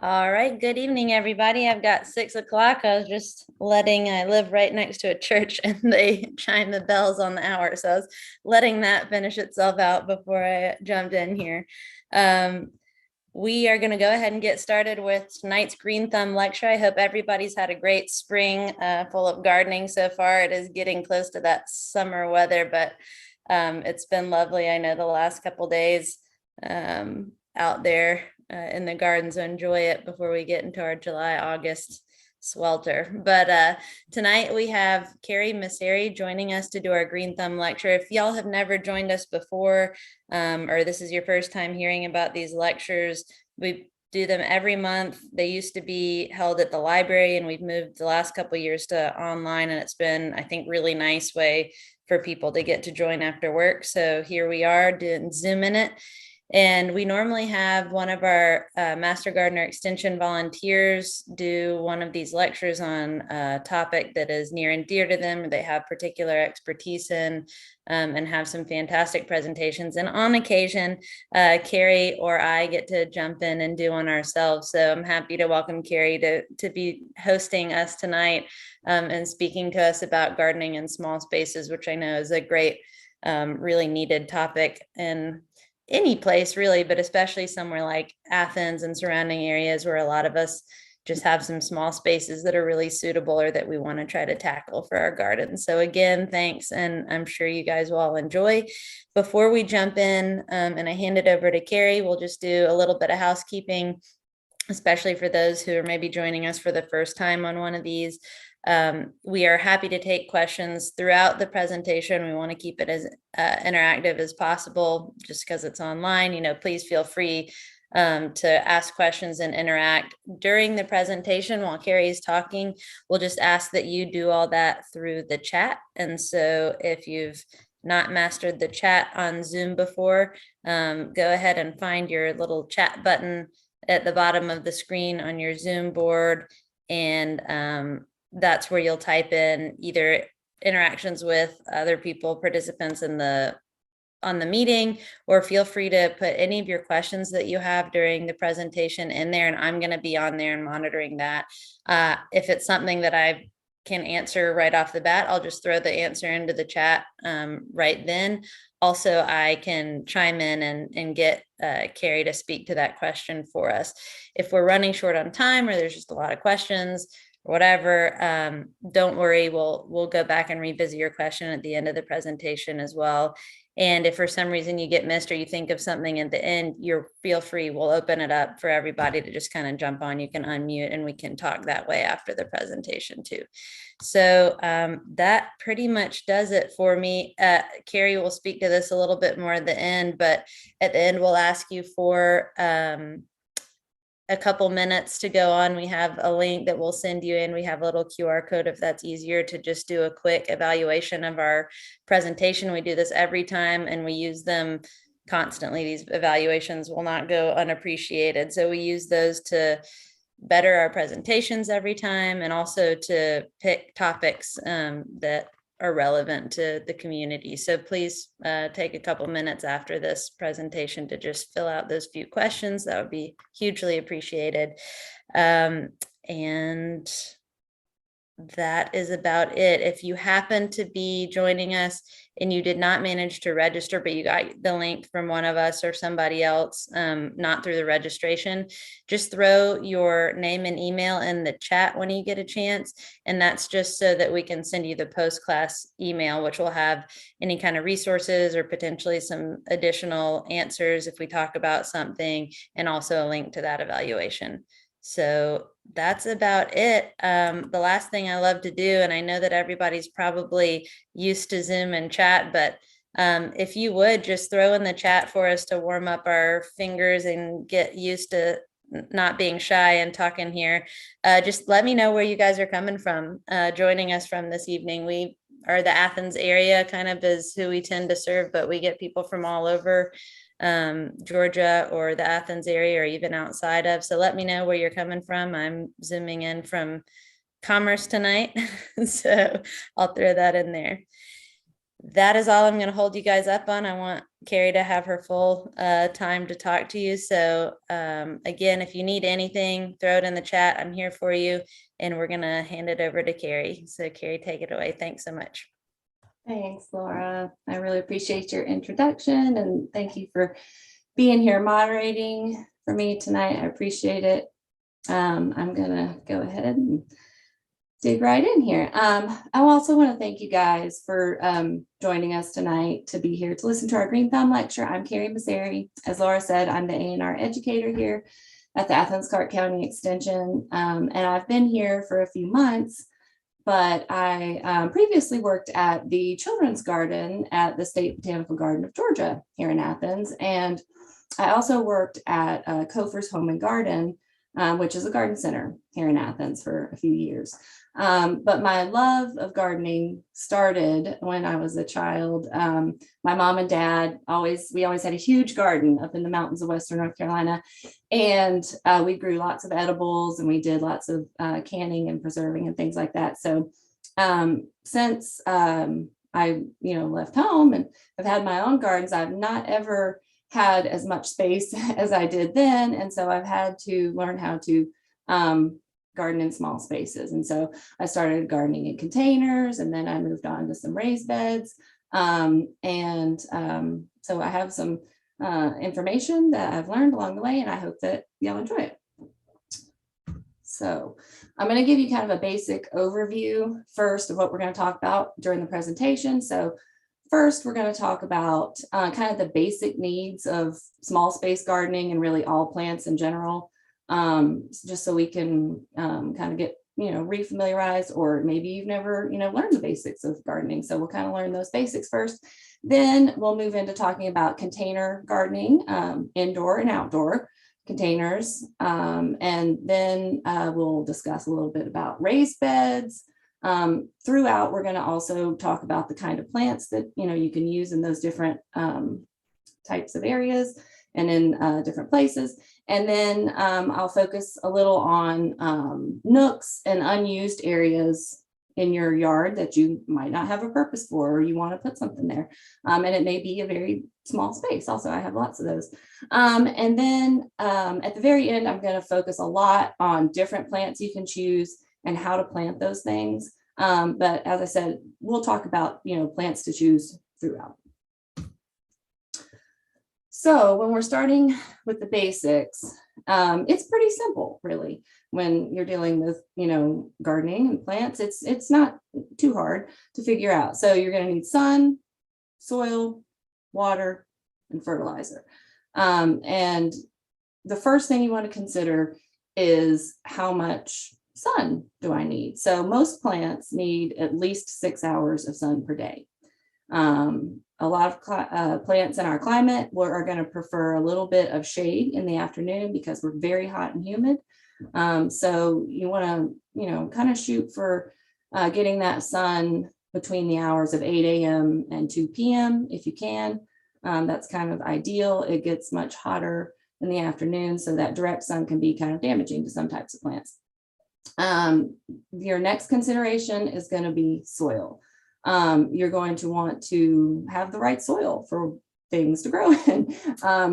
All right. Good evening, everybody. I've got 6 o'clock. I live right next to a church and they chime the bells on the hour. So I was letting that finish itself out before I jumped in here. Um, we are going to go ahead and get started with tonight's Green Thumb lecture. I hope everybody's had a great spring full of gardening so far. It is getting close to that summer weather, but it's been lovely. I know the last couple days out there in the garden, so enjoy it before we get into our July, August swelter. But tonight we have Carrie Masseri joining us to do our Green Thumb lecture. If y'all have never joined us before, or this is your first time hearing about these lectures, we do them every month. They used to be held at the library, and we've moved the last couple of years to online, and it's been, I think, really nice way for people to get to join after work. So here we are doing Zoom in it. And we normally have one of our Master Gardener Extension volunteers do one of these lectures on a topic that is near and dear to them, or they have particular expertise in, and have some fantastic presentations. And on occasion, Carrie or I get to jump in and do one ourselves. So I'm happy to welcome Carrie to be hosting us tonight and speaking to us about gardening in small spaces, which I know is a great, really needed topic. And any place really, but especially somewhere like Athens and surrounding areas where a lot of us just have some small spaces that are really suitable or that we want to try to tackle for our gardens. So again, thanks. And I'm sure you guys will all enjoy. Before we jump in and I hand it over to Carrie, we'll just do a little bit of housekeeping, especially for those who are maybe joining us for the first time on one of these. We are happy to take questions throughout the presentation. We want to keep it as interactive as possible just because it's online. Please feel free to ask questions and interact during the presentation while Carrie is talking. We'll just ask that you do all that through the chat. And so if you've not mastered the chat on Zoom before, go ahead and find your little chat button at the bottom of the screen on your Zoom board, and that's where you'll type in either interactions with other people, participants on the meeting, or feel free to put any of your questions that you have during the presentation in there, and I'm going to be on there and monitoring that. If it's something that I can answer right off the bat, I'll just throw the answer into the chat right then. Also, I can chime in and get Carrie to speak to that question for us. If we're running short on time or there's just a lot of questions or whatever, don't worry, we'll go back and revisit your question at the end of the presentation as well. And if for some reason you get missed or you think of something at the end, feel free, we'll open it up for everybody to just kind of jump on. You can unmute and we can talk that way after the presentation too. So that pretty much does it for me. Carrie will speak to this a little bit more at the end, but at the end we'll ask you for a couple minutes to go on. We have a link that we'll send you in. We have a little QR code if that's easier to just do a quick evaluation of our presentation. We do this every time and we use them constantly. These evaluations will not go unappreciated. So we use those to better our presentations every time and also to pick topics that are relevant to the community. So please take a couple minutes after this presentation to just fill out those few questions. That would be hugely appreciated. And that is about it. If you happen to be joining us and you did not manage to register, but you got the link from one of us or somebody else, not through the registration, just throw your name and email in the chat when you get a chance. And that's just so that we can send you the post-class email, which will have any kind of resources or potentially some additional answers if we talk about something, and also a link to that evaluation. So that's about it. The last thing I love to do, and I know that everybody's probably used to Zoom and chat, but if you would just throw in the chat for us to warm up our fingers and get used to not being shy and talking here, just let me know where you guys are coming from, joining us from this evening. We are the Athens area kind of is who we tend to serve, but we get people from all over Georgia or the Athens area or even outside of. So let me know where you're coming from. I'm zooming in from Commerce tonight. So I'll throw that in there. that is all I'm going to hold you guys up on. I want Carrie to have her full time to talk to you. So again, if you need anything, throw it in the chat. I'm here for you. And we're going to hand it over to Carrie. So Carrie, take it away. Thanks so much. Thanks, Laura. I really appreciate your introduction, and thank you for being here moderating for me tonight. I appreciate it. I'm gonna go ahead and dig right in here. I also want to thank you guys for joining us tonight to be here to listen to our Green Thumb lecture. I'm Carrie Masseri. As Laura said, I'm the A&R educator here at the Athens-Clarke County Extension, and I've been here for a few months, but I previously worked at the Children's Garden at the State Botanical Garden of Georgia here in Athens, and I also worked at Kofer's Home and Garden, which is a garden center here in Athens for a few years. But my love of gardening started when I was a child. My mom and dad we always had a huge garden up in the mountains of Western North Carolina. And we grew lots of edibles, and we did lots of canning and preserving and things like that. So since I left home and I've had my own gardens, I've not ever had as much space as I did then. And so I've had to learn how to garden in small spaces. And so I started gardening in containers, and then I moved on to some raised beds. So I have some information that I've learned along the way, and I hope that y'all enjoy it. So I'm going to give you kind of a basic overview first of what we're going to talk about during the presentation. So first, we're going to talk about kind of the basic needs of small space gardening and really all plants in general, just so we can kind of get, refamiliarized, or maybe you've never, learned the basics of gardening. So we'll kind of learn those basics first. Then we'll move into talking about container gardening, indoor and outdoor containers. And then we'll discuss a little bit about raised beds. Throughout, we're going to also talk about the kind of plants that you can use in those different types of areas and in different places. And then I'll focus a little on nooks and unused areas in your yard that you might not have a purpose for, or you want to put something there. And it may be a very small space. Also, I have lots of those. And then at the very end, I'm going to focus a lot on different plants you can choose and how to plant those things. But as I said, we'll talk about, plants to choose throughout. So when we're starting with the basics, it's pretty simple, really. When you're dealing with, gardening and plants, it's not too hard to figure out. So you're going to need sun, soil, water, and fertilizer. And the first thing you want to consider is how much sun do I need? So most plants need at least 6 hours of sun per day. A lot of plants in our climate are going to prefer a little bit of shade in the afternoon because we're very hot and humid. So you want to, kind of shoot for getting that sun between the hours of 8 a.m. and 2 p.m. if you can. That's kind of ideal. It gets much hotter in the afternoon, so that direct sun can be kind of damaging to some types of plants. Your next consideration is going to be soil. You're going to want to have the right soil for things to grow in.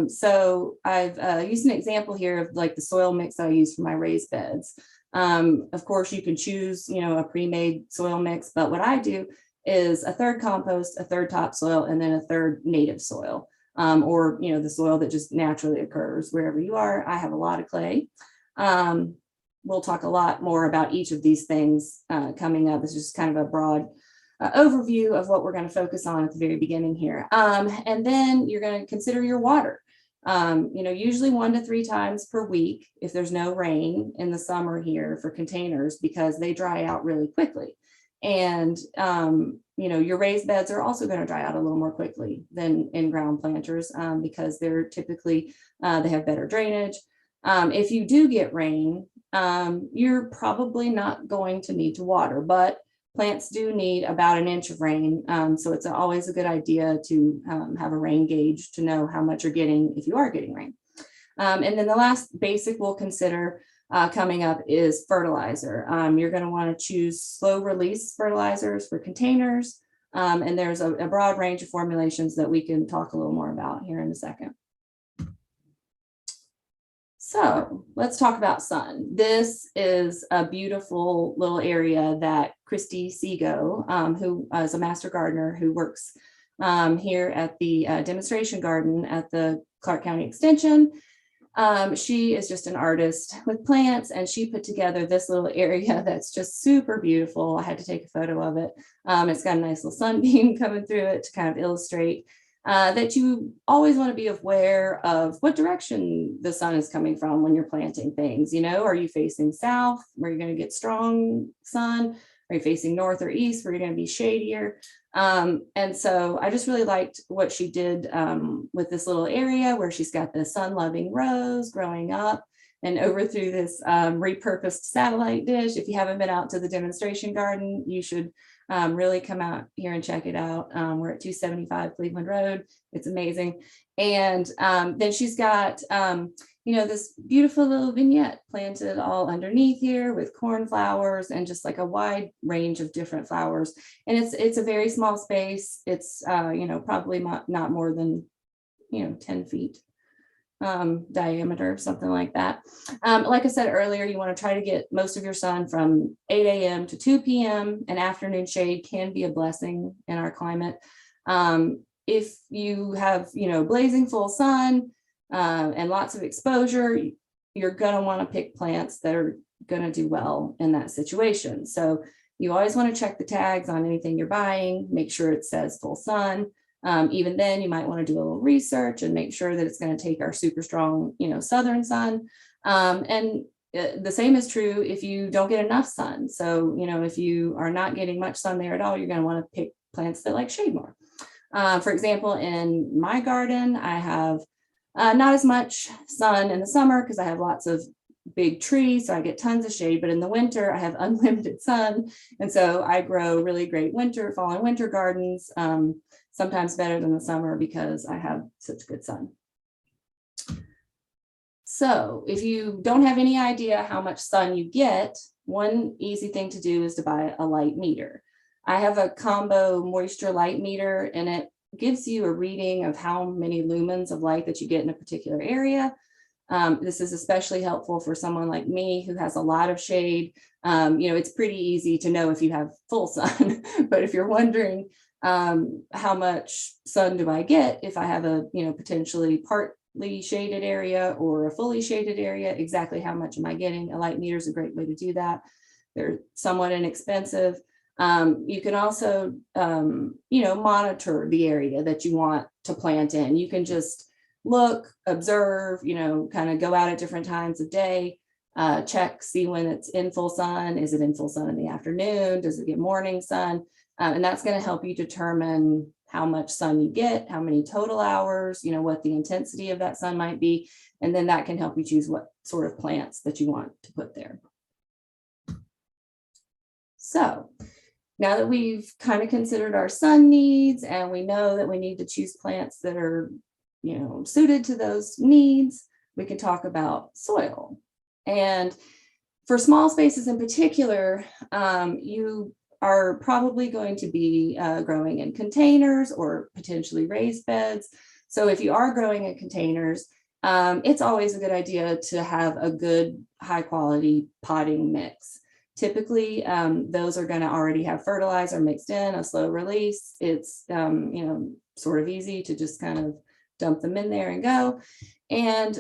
So I've used an example here of like the soil mix I use for my raised beds. Of course, you can choose, a pre-made soil mix, but what I do is a third compost, a third topsoil, and then a third native soil, or, the soil that just naturally occurs wherever you are. I have a lot of clay. We'll talk a lot more about each of these things coming up. It's just kind of a broad overview of what we're going to focus on at the very beginning here. And then you're going to consider your water. Usually 1 to 3 times per week if there's no rain in the summer here for containers, because they dry out really quickly. And, your raised beds are also going to dry out a little more quickly than in-ground planters because they're typically, they have better drainage. If you do get rain, you're probably not going to need to water, but plants do need about 1 inch of rain. So it's always a good idea to have a rain gauge to know how much you're getting if you are getting rain. And then the last basic we'll consider coming up is fertilizer. You're going to want to choose slow release fertilizers for containers, And there's a broad range of formulations that we can talk a little more about here in a second. So let's talk about sun. This is a beautiful little area that Christy Seago, who is a master gardener who works here at the demonstration garden at the Clark County Extension. She is just an artist with plants, and she put together this little area that's just super beautiful. I had to take a photo of it. It's got a nice little sunbeam coming through it to kind of illustrate that you always want to be aware of what direction the sun is coming from when you're planting things. You know, are you facing south where you're going to get strong sun? Are you facing north or east where you're going to be shadier? And so I just really liked what she did with this little area where she's got the sun-loving rose growing up and over through this repurposed satellite dish. If you haven't been out to the demonstration garden, you should really come out here and check it out. We're at 275 Cleveland Road. It's amazing. And then she's got, you know, this beautiful little vignette planted all underneath here with cornflowers and just like a wide range of different flowers. And it's a very small space. It's, you know, probably not more than, you know, 10 feet diameter, something like that. Like I said earlier, you want to try to get most of your sun from 8 a.m. to 2 p.m. and afternoon shade can be a blessing in our climate. If you have, you know, blazing full sun and lots of exposure, you're going to want to pick plants that are going to do well in that situation. So you always want to check the tags on anything you're buying, make sure it says full sun. Even then, you might want to do a little research and make sure that it's going to take our super strong, you know, southern sun. And the same is true if you don't get enough sun. So, you know, if you are not getting much sun there at all, you're going to want to pick plants that like shade more. For example, in my garden, I have not as much sun in the summer because I have lots of big trees, so I get tons of shade, but in the winter I have unlimited sun. And so I grow really great fall and winter gardens, sometimes better than the summer because I have such good sun. So if you don't have any idea how much sun you get, one easy thing to do is to buy a light meter. I have a combo moisture light meter, and it gives you a reading of how many lumens of light that you get in a particular area. This is especially helpful for someone like me who has a lot of shade. You know, it's pretty easy to know if you have full sun, but if you're wondering how much sun do I get if I have a, you know, potentially partly shaded area or a fully shaded area, exactly how much am I getting? A light meter is a great way to do that. They're somewhat inexpensive. You can also, you know, monitor the area that you want to plant in. You can just look, observe, you know, kind of go out at different times of day, check, see when it's in full sun. Is it in full sun in the afternoon? Does it get morning sun? And that's going to help you determine how much sun you get, how many total hours, you know, what the intensity of that sun might be. And then that can help you choose what sort of plants that you want to put there. So now that we've kind of considered our sun needs and we know that we need to choose plants that are, you know, suited to those needs, we can talk about soil. And for small spaces in particular, you are probably going to be growing in containers or potentially raised beds. So if you are growing in containers, it's always a good idea to have a good high quality potting mix. Typically, those are going to already have fertilizer mixed in, a slow release. It's, you know, sort of easy to just kind of dump them in there and go. And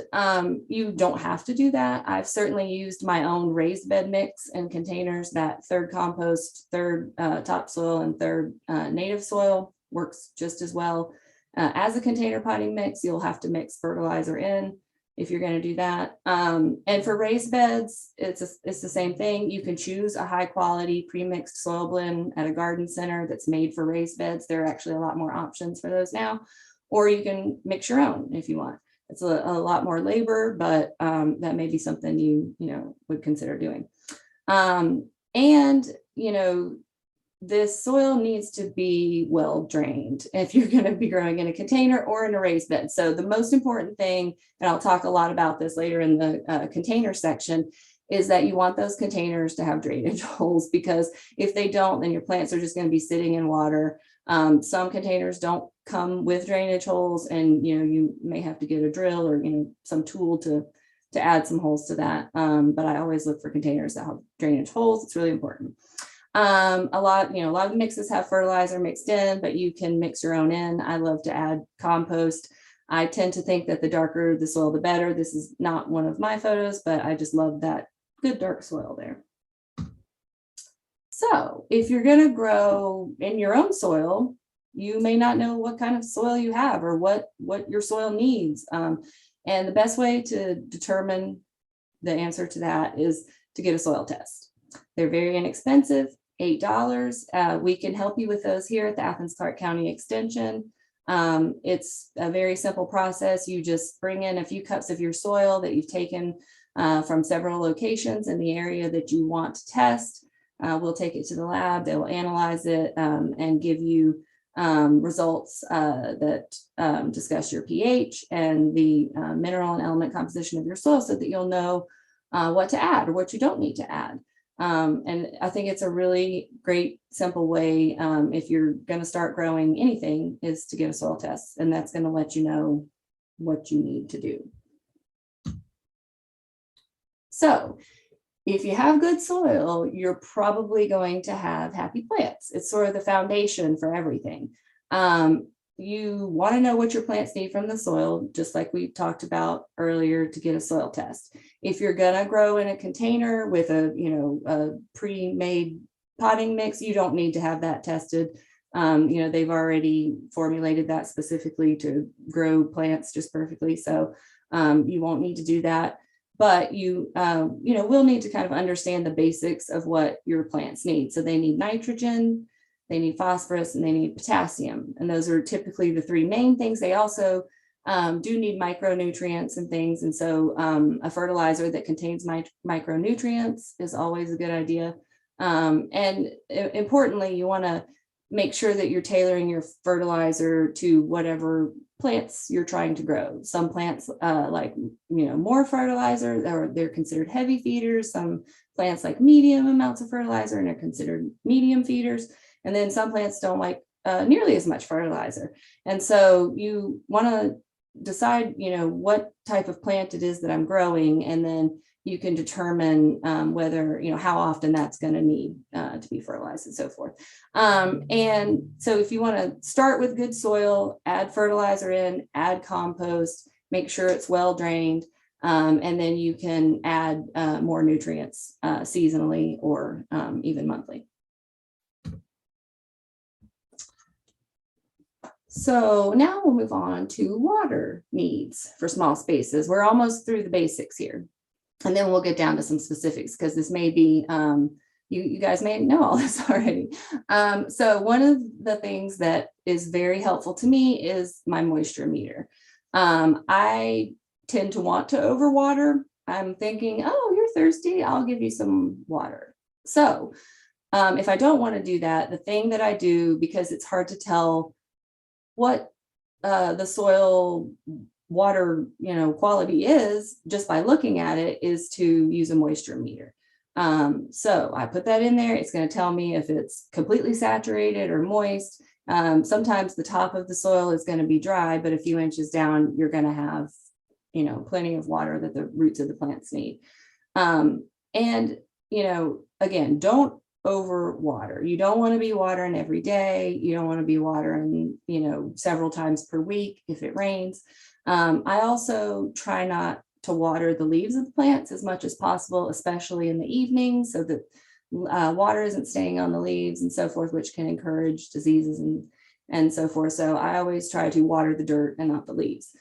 you don't have to do that. I've certainly used my own raised bed mix in containers. That third compost, third topsoil, and third native soil works just as well. As a container potting mix, you'll have to mix fertilizer in if you're going to do that. And for raised beds, it's the same thing. You can choose a high quality pre-mixed soil blend at a garden center that's made for raised beds. There are actually a lot more options for those now, or you can mix your own if you want. It's a lot more labor, but that may be something you know, would consider doing. And, you know, this soil needs to be well drained if you're going to be growing in a container or in a raised bed. So the most important thing, and I'll talk a lot about this later in the container section, is that you want those containers to have drainage holes, because if they don't, then your plants are just going to be sitting in water Some containers don't come with drainage holes, and you may have to get a drill or some tool to add some holes to that. But I always look for containers that have drainage holes. It's really important. A lot of mixes have fertilizer mixed in, but you can mix your own in. I love to add compost. I tend to think that the darker the soil, the better. This is not one of my photos, but I just love that good dark soil there. So if you're going to grow in your own soil, you may not know what kind of soil you have or what your soil needs. And the best way to determine the answer to that is to get a soil test. They're very inexpensive, $8. We can help you with those here at the Athens-Clarke County Extension. It's a very simple process. You just bring in a few cups of your soil that you've taken from several locations in the area that you want to test. We'll take it to the lab. They will analyze it and give you results that discuss your pH and the mineral and element composition of your soil, so that you'll know what to add or what you don't need to add. And I think it's a really great, simple way, if you're going to start growing anything, is to get a soil test, and that's going to let you know what you need to do. So if you have good soil, you're probably going to have happy plants. It's sort of the foundation for everything. You want to know what your plants need from the soil, just like we talked about earlier, to get a soil test. If you're going to grow in a container with a pre-made potting mix, you don't need to have that tested. They've already formulated that specifically to grow plants just perfectly. So you won't need to do that. But you will need to kind of understand the basics of what your plants need. So they need nitrogen, they need phosphorus, and they need potassium. And those are typically the three main things. They also do need micronutrients and things. And so a fertilizer that contains micronutrients is always a good idea. And importantly, you want to make sure that you're tailoring your fertilizer to whatever plants you're trying to grow. Some plants like more fertilizer, or they're considered heavy feeders. Some plants like medium amounts of fertilizer and are considered medium feeders. And then some plants don't like nearly as much fertilizer. And so you want to decide what type of plant it is that I'm growing, and then you can determine whether, how often that's going to need to be fertilized and so forth. And so if you want to start with good soil, add fertilizer in, add compost, make sure it's well drained, and then you can add more nutrients seasonally or even monthly. So now we'll move on to water needs for small spaces. We're almost through the basics here. And then we'll get down to some specifics, because this may be, you guys may know all this already. So one of the things that is very helpful to me is my moisture meter. I tend to want to overwater. I'm thinking, oh, you're thirsty, I'll give you some water. So if I don't want to do that, the thing that I do, because it's hard to tell what the soil water quality is just by looking at it, is to use a moisture meter. So I put that in there. It's going to tell me if it's completely saturated or moist. Sometimes the top of the soil is going to be dry, but a few inches down, you're going to have plenty of water that the roots of the plants need. And again, don't over water. You don't want to be watering every day. You don't want to be watering several times per week if it rains. I also try not to water the leaves of the plants as much as possible, especially in the evening, so that water isn't staying on the leaves and so forth, which can encourage diseases and so forth. So I always try to water the dirt and not the leaves.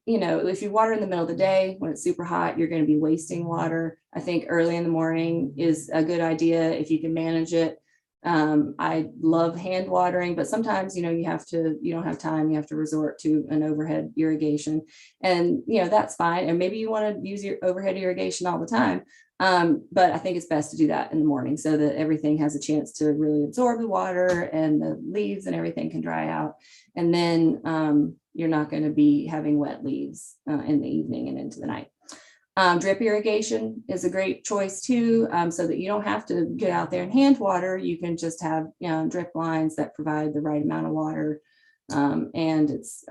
If you water in the middle of the day when it's super hot, you're going to be wasting water. I think early in the morning is a good idea if you can manage it. I love hand watering, but sometimes, you don't have time, you have to resort to an overhead irrigation, and, that's fine. And maybe you want to use your overhead irrigation all the time. But I think it's best to do that in the morning so that everything has a chance to really absorb the water and the leaves and everything can dry out. And then you're not going to be having wet leaves in the evening and into the night. Drip irrigation is a great choice too, so that you don't have to get out there and hand water. You can just have drip lines that provide the right amount of water, and it's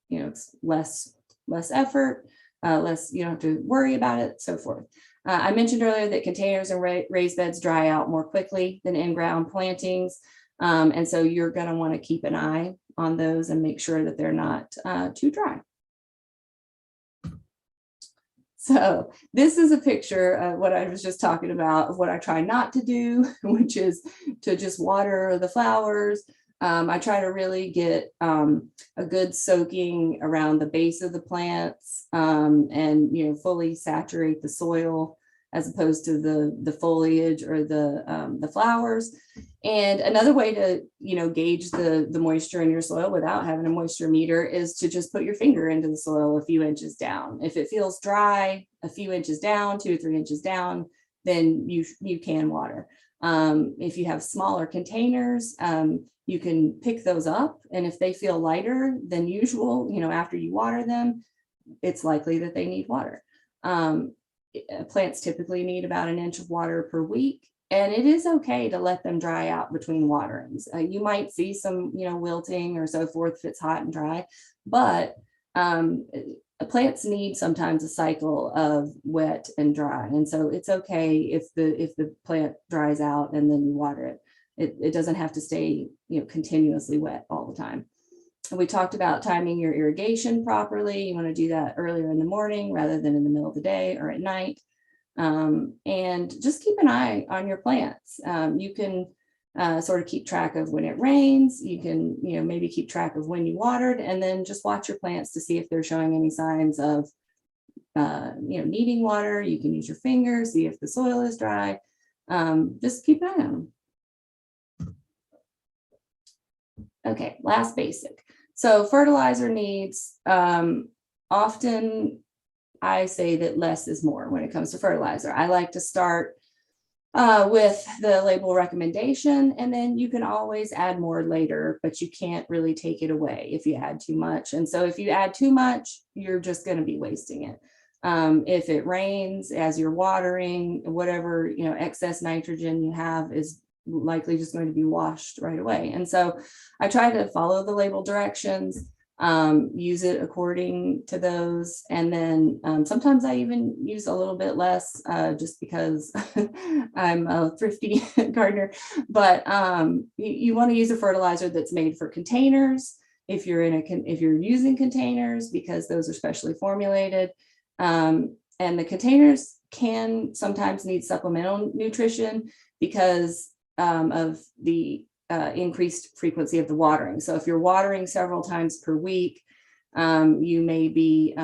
it's less effort, less, you don't have to worry about it, so forth. I mentioned earlier that containers and raised beds dry out more quickly than in-ground plantings, and so you're going to want to keep an eye on those and make sure that they're not too dry. So this is a picture of what I was just talking about, of what I try not to do, which is to just water the flowers. I try to really get a good soaking around the base of the plants, and fully saturate the soil as opposed to the foliage or the flowers. And another way to gauge the moisture in your soil without having a moisture meter is to just put your finger into the soil a few inches down. If it feels dry a few inches down, 2 or 3 inches down, then you can water. If you have smaller containers, you can pick those up, and if they feel lighter than usual, after you water them, it's likely that they need water. Plants typically need about 1 inch of water per week, and it is okay to let them dry out between waterings. You might see some, wilting or so forth if it's hot and dry, but plants need sometimes a cycle of wet and dry, and so it's okay if the plant dries out and then you water it. It doesn't have to stay continuously wet all the time. And we talked about timing your irrigation properly. You want to do that earlier in the morning rather than in the middle of the day or at night. And just keep an eye on your plants. You can sort of keep track of when it rains. You can maybe keep track of when you watered, and then just watch your plants to see if they're showing any signs of needing water. You can use your fingers, see if the soil is dry. Just keep an eye on them. Okay, last basic. So fertilizer needs, often I say that less is more when it comes to fertilizer. I like to start with the label recommendation, and then you can always add more later, but you can't really take it away if you add too much. And so if you add too much, you're just going to be wasting it. If it rains as you're watering, whatever excess nitrogen you have is likely just going to be washed right away. And so I try to follow the label directions, use it according to those. And then sometimes I even use a little bit less just because I'm a thrifty gardener. But you want to use a fertilizer that's made for containers if you're using containers, because those are specially formulated. And the containers can sometimes need supplemental nutrition because of the increased frequency of the watering. So if you're watering several times per week, you may be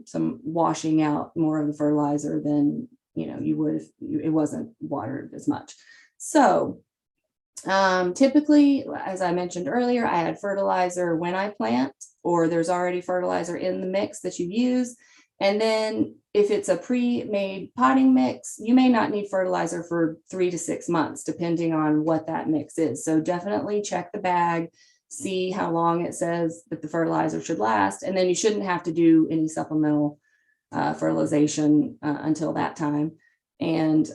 some washing out more of the fertilizer than you would if it wasn't watered as much. So typically, as I mentioned earlier, I add fertilizer when I plant, or there's already fertilizer in the mix that you use. And then if it's a pre-made potting mix, you may not need fertilizer for 3 to 6 months, depending on what that mix is. So definitely check the bag, see how long it says that the fertilizer should last, and then you shouldn't have to do any supplemental fertilization until that time. And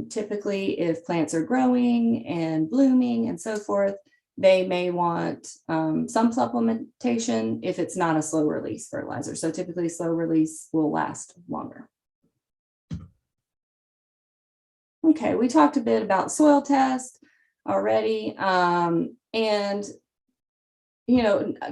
typically, if plants are growing and blooming and so forth, they may want some supplementation if it's not a slow release fertilizer. So typically slow release will last longer. Okay, we talked a bit about soil test already. And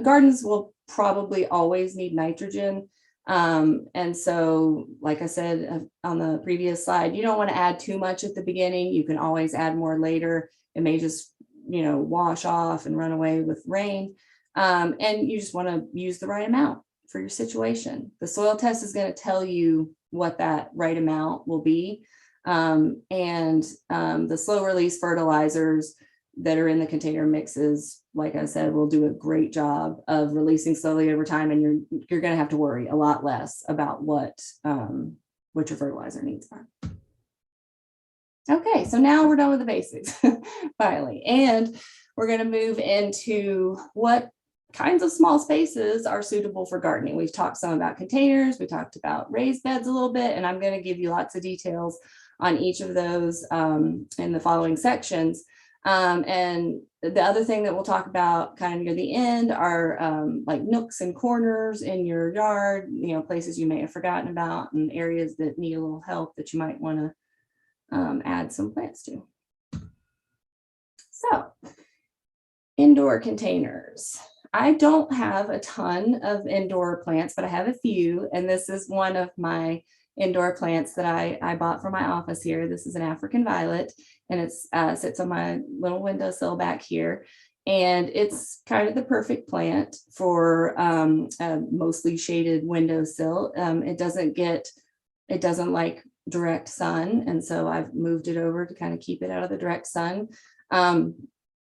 gardens will probably always need nitrogen. And so, like I said on the previous slide, you don't want to add too much at the beginning. You can always add more later. It may just wash off and run away with rain. And you just want to use the right amount for your situation. The soil test is going to tell you what that right amount will be. And the slow release fertilizers that are in the container mixes, like I said, will do a great job of releasing slowly over time. And you're going to have to worry a lot less about what your fertilizer needs are. Okay, so now we're done with the basics finally, and we're going to move into what kinds of small spaces are suitable for gardening. We've talked some about containers, we talked about raised beds a little bit, and I'm going to give you lots of details on each of those in the following sections. And the other thing that we'll talk about kind of near the end are like nooks and corners in your yard, you know, places you may have forgotten about and areas that need a little help that you might want to add some plants to. So, indoor containers. I don't have a ton of indoor plants, but I have a few, and this is one of my indoor plants that I bought for my office here. This is an African violet, and it sits on my little windowsill back here. And it's kind of the perfect plant for a mostly shaded windowsill. It doesn't like direct sun, and so I've moved it over to kind of keep it out of the direct sun.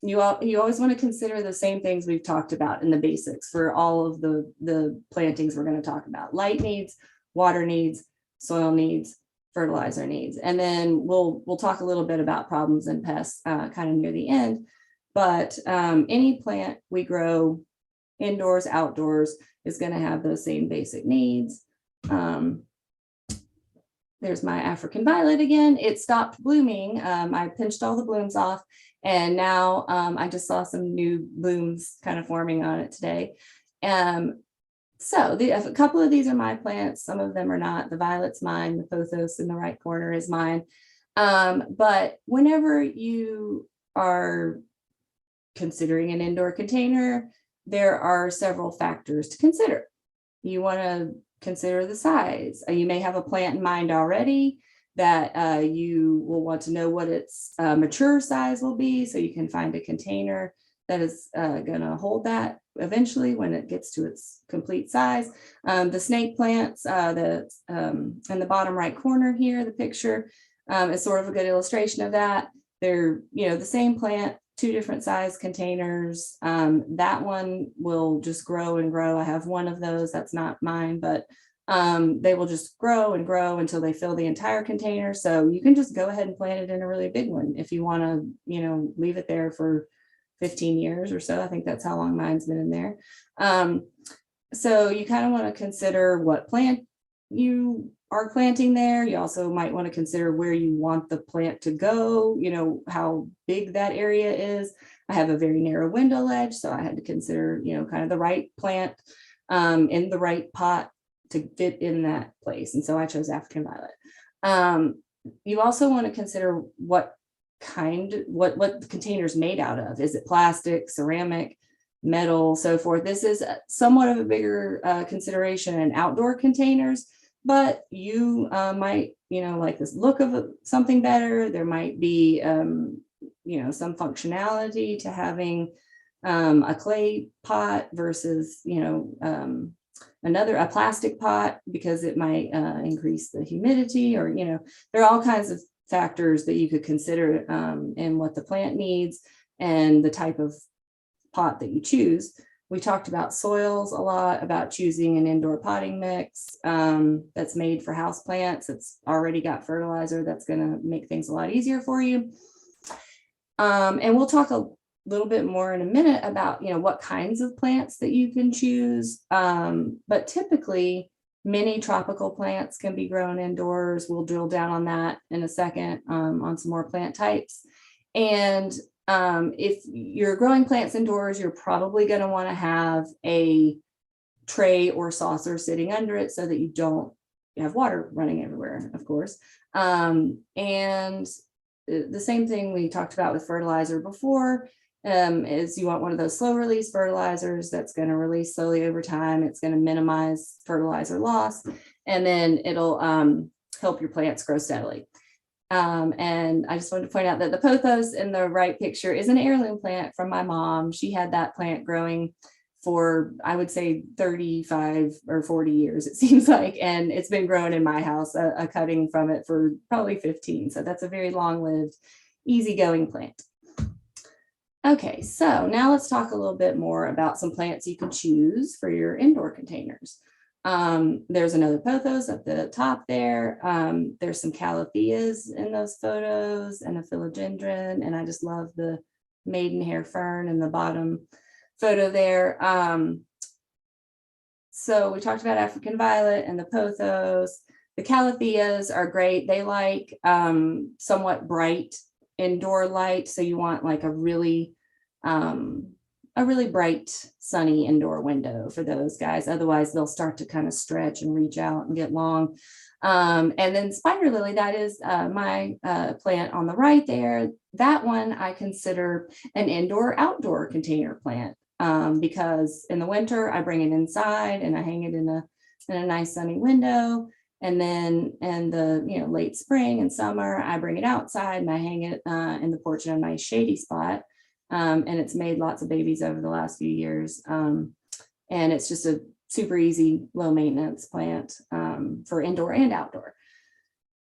You always want to consider the same things we've talked about in the basics for all of the plantings we're going to talk about: light needs, water needs, soil needs, fertilizer needs. And then we'll talk a little bit about problems and pests kind of near the end. But any plant we grow indoors, outdoors, is going to have those same basic needs. There's my African violet again. It stopped blooming. I pinched all the blooms off, and now I just saw some new blooms kind of forming on it today. So a couple of these are my plants. Some of them are not. The violet's mine. The pothos in the right corner is mine. But whenever you are considering an indoor container, there are several factors to consider. You want to consider the size. You may have a plant in mind already that you will want to know what its mature size will be, so you can find a container that is going to hold that eventually when it gets to its complete size. The snake plants, in the bottom right corner here, the picture is sort of a good illustration of that. They're, you know, the same plant, two different size containers. That one will just grow and grow. I have one of those. That's not mine, but they will just grow and grow until they fill the entire container. So you can just go ahead and plant it in a really big one if you want to, you know, leave it there for 15 years or so. I think that's how long mine's been in there. So you kind of want to consider what plant you are planting there. You also might want to consider where you want the plant to go, you know, how big that area is. I have a very narrow window ledge, so I had to consider, you know, kind of the right plant in the right pot to fit in that place. And so I chose African violet. You also want to consider what the container is made out of. Is it plastic, ceramic, metal, so forth? This is somewhat of a bigger consideration in outdoor containers, but you might, you know, like this look of something better. There might be, you know, some functionality to having a clay pot versus, you know, a plastic pot, because it might increase the humidity, or, you know, there are all kinds of factors that you could consider in what the plant needs and the type of pot that you choose. We talked about soils a lot, about choosing an indoor potting mix that's made for house plants. It's already got fertilizer that's going to make things a lot easier for you. And we'll talk a little bit more in a minute about, you know, what kinds of plants that you can choose. But typically, many tropical plants can be grown indoors. We'll drill down on that in a second on some more plant types. And if you're growing plants indoors, you're probably going to want to have a tray or saucer sitting under it so that you don't have water running everywhere, of course. And the same thing we talked about with fertilizer before is you want one of those slow release fertilizers that's going to release slowly over time. It's going to minimize fertilizer loss, and then it'll help your plants grow steadily. And I just wanted to point out that the pothos in the right picture is an heirloom plant from my mom. She had that plant growing for, I would say, 35 or 40 years, it seems like, and it's been growing in my house, a cutting from it for probably 15. So that's a very long-lived, easygoing plant. Okay, so now let's talk a little bit more about some plants you can choose for your indoor containers. There's another pothos at the top there. There's some calatheas in those photos and a philodendron, and I just love the maidenhair fern in the bottom photo there. So we talked about African violet and the pothos. The calatheas are great. They like somewhat bright indoor light. So you want like a really bright, sunny indoor window for those guys. Otherwise, they'll start to kind of stretch and reach out and get long. And then spider lily, that is my plant on the right there. That one I consider an indoor-outdoor container plant because in the winter I bring it inside and I hang it in a nice sunny window. And then in the late spring and summer, I bring it outside and I hang it in the porch in a nice shady spot. And it's made lots of babies over the last few years. And it's just a super easy, low maintenance plant for indoor and outdoor.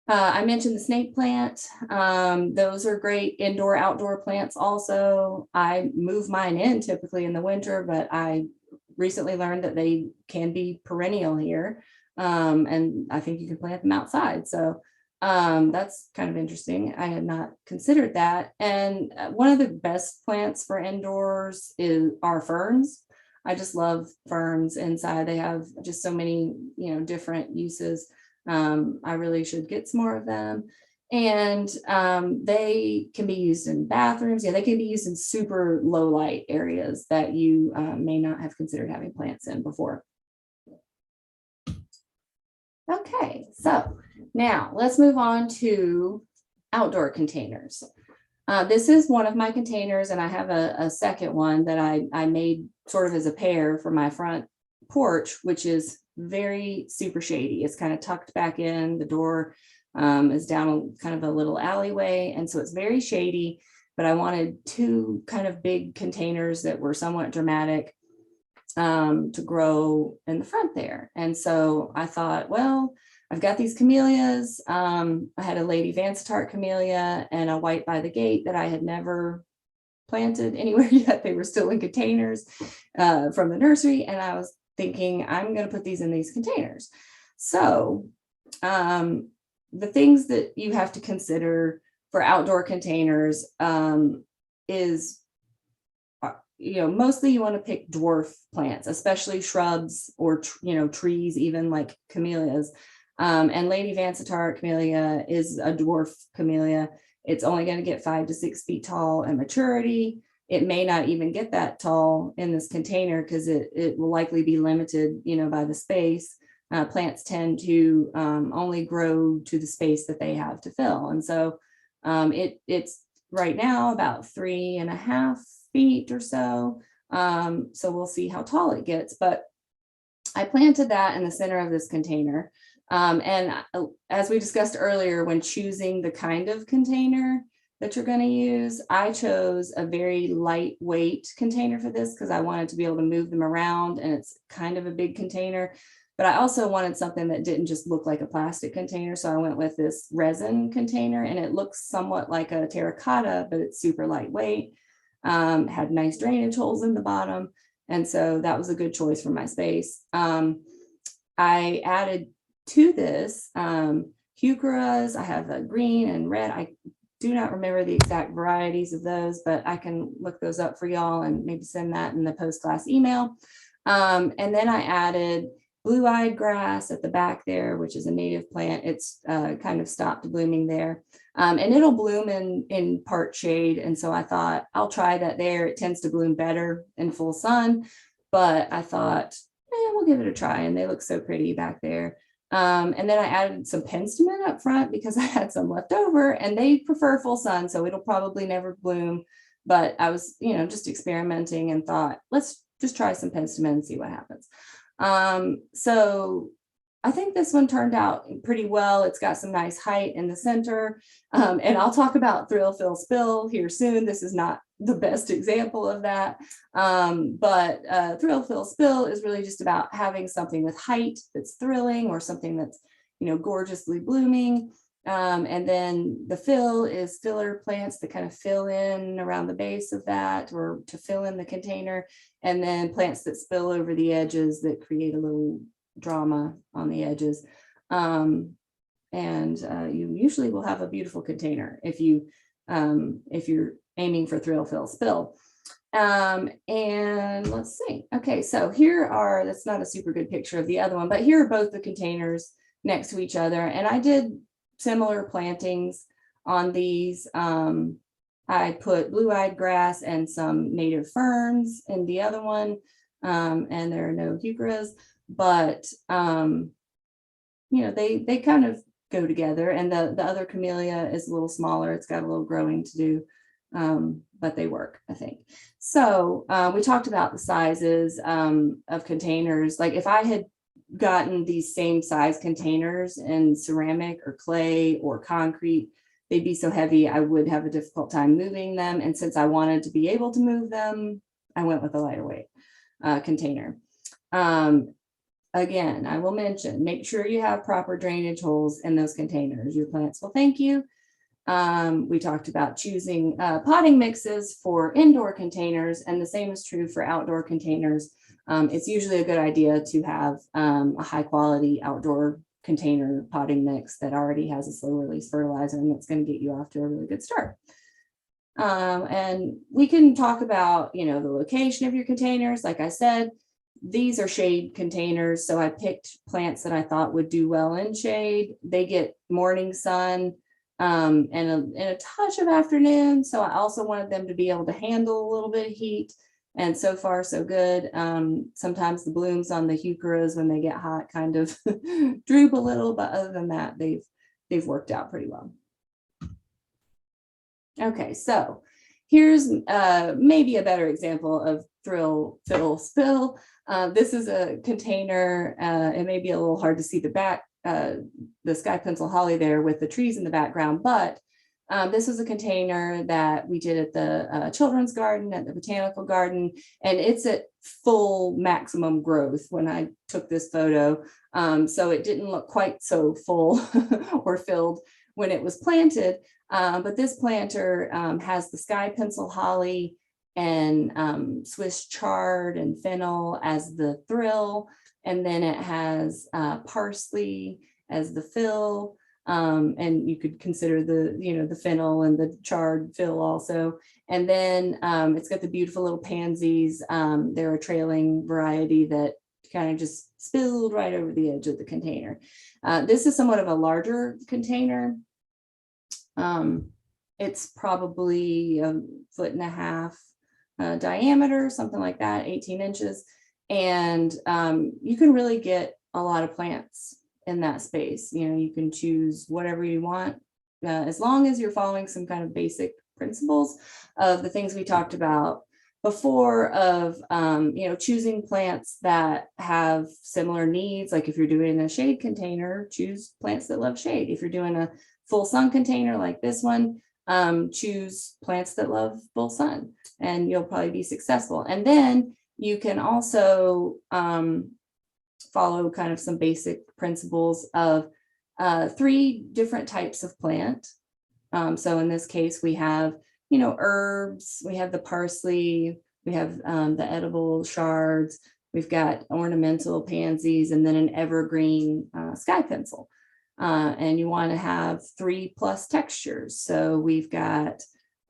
I mentioned the snake plant. Those are great indoor, outdoor plants also. I move mine in typically in the winter, but I recently learned that they can be perennial here. And I think you can plant them outside. So that's kind of interesting. I had not considered that. And one of the best plants for indoors are ferns. I just love ferns inside. They have just so many, different uses. I really should get some more of them. And they can be used in bathrooms. Yeah, they can be used in super low light areas that you may not have considered having plants in before. Okay, so now let's move on to outdoor containers. This is one of my containers, and I have a second one that I made sort of as a pair for my front porch, which is very super shady. It's kind of tucked back in. The door is down kind of a little alleyway, and so it's very shady, but I wanted two kind of big containers that were somewhat dramatic to grow in the front there. And so I thought, well, I've got these camellias. I had a Lady Vancitart camellia and a white by the gate that I had never planted anywhere yet. They were still in containers from the nursery. And I was thinking, I'm going to put these in these containers. So the things that you have to consider for outdoor containers is mostly you want to pick dwarf plants, especially shrubs or, trees, even like camellias. And Lady Vancitart camellia is a dwarf camellia. It's only going to get 5 to 6 feet tall at maturity. It may not even get that tall in this container because it will likely be limited, by the space. Plants tend to only grow to the space that they have to fill. And so it's right now about 3.5 feet or so. So we'll see how tall it gets, but I planted that in the center of this container. And as we discussed earlier, when choosing the kind of container that you're going to use, I chose a very lightweight container for this because I wanted to be able to move them around, and it's kind of a big container. But I also wanted something that didn't just look like a plastic container. So I went with this resin container, and it looks somewhat like a terracotta, but it's super lightweight. Had nice drainage holes in the bottom. And so that was a good choice for my space. I added to this heucheras. I have a green and red. I do not remember the exact varieties of those, but I can look those up for y'all and maybe send that in the post-class email. And then I added blue-eyed grass at the back there, which is a native plant. It's kind of stopped blooming there. And it'll bloom in part shade. And so I thought I'll try that there. It tends to bloom better in full sun, but I thought, we'll give it a try. And they look so pretty back there. And then I added some penstemon up front because I had some left over, and they prefer full sun, so it'll probably never bloom. But I was, just experimenting and thought, let's just try some penstemon and see what happens. So I think this one turned out pretty well. It's got some nice height in the center. And I'll talk about thrill, fill, spill here soon. This is not the best example of that. But thrill, fill, spill is really just about having something with height that's thrilling, or something that's, gorgeously blooming. And then the fill is filler plants that kind of fill in around the base of that, or to fill in the container. And then plants that spill over the edges that create a little drama on the edges. And you usually will have a beautiful container if you're aiming for thrill, fill, spill. And let's see. Okay, so here are, that's not a super good picture of the other one, but here are both the containers next to each other. And I did similar plantings on these. I put blue-eyed grass and some native ferns in the other one. And there are no heucheras, but they kind of go together. And the other camellia is a little smaller. It's got a little growing to do. But they work, I think. So we talked about the sizes of containers. Like if I had gotten these same size containers in ceramic or clay or concrete, they'd be so heavy, I would have a difficult time moving them. And since I wanted to be able to move them, I went with a lighter weight container. Again, I will mention, make sure you have proper drainage holes in those containers. Your plants will thank you. We talked about choosing potting mixes for indoor containers, and the same is true for outdoor containers. It's usually a good idea to have a high quality outdoor container potting mix that already has a slow release fertilizer, and that's going to get you off to a really good start. And we can talk about, the location of your containers. Like I said, these are shade containers. So I picked plants that I thought would do well in shade. They get morning sun and a touch of afternoon. So I also wanted them to be able to handle a little bit of heat. And so far, so good. Sometimes the blooms on the heucheras when they get hot kind of droop a little, but other than that, they've worked out pretty well. Okay, so here's maybe a better example of thrill, fiddle, spill. This is a container. It may be a little hard to see the back, the sky pencil holly there with the trees in the background, but this was a container that we did at the children's garden, at the botanical garden, and it's at full maximum growth when I took this photo. So it didn't look quite so full or filled when it was planted. But this planter has the sky pencil holly and Swiss chard and fennel as the thrill. And then it has parsley as the fill. And you could consider the fennel and the chard fill also. And then it's got the beautiful little pansies. They're a trailing variety that kind of just spilled right over the edge of the container. This is somewhat of a larger container. It's probably 1.5 foot diameter, something like that, 18 inches. And you can really get a lot of plants in that space. You can choose whatever you want, as long as you're following some kind of basic principles of the things we talked about before of, choosing plants that have similar needs. Like if you're doing a shade container, choose plants that love shade. If you're doing a full sun container like this one, choose plants that love full sun, and you'll probably be successful. And then you can also follow kind of some basic principles of 3 different types of plant. So in this case, we have, herbs, we have the parsley, we have the edible shards, we've got ornamental pansies, and then an evergreen sky pencil. And you want to have 3+ textures. So we've got,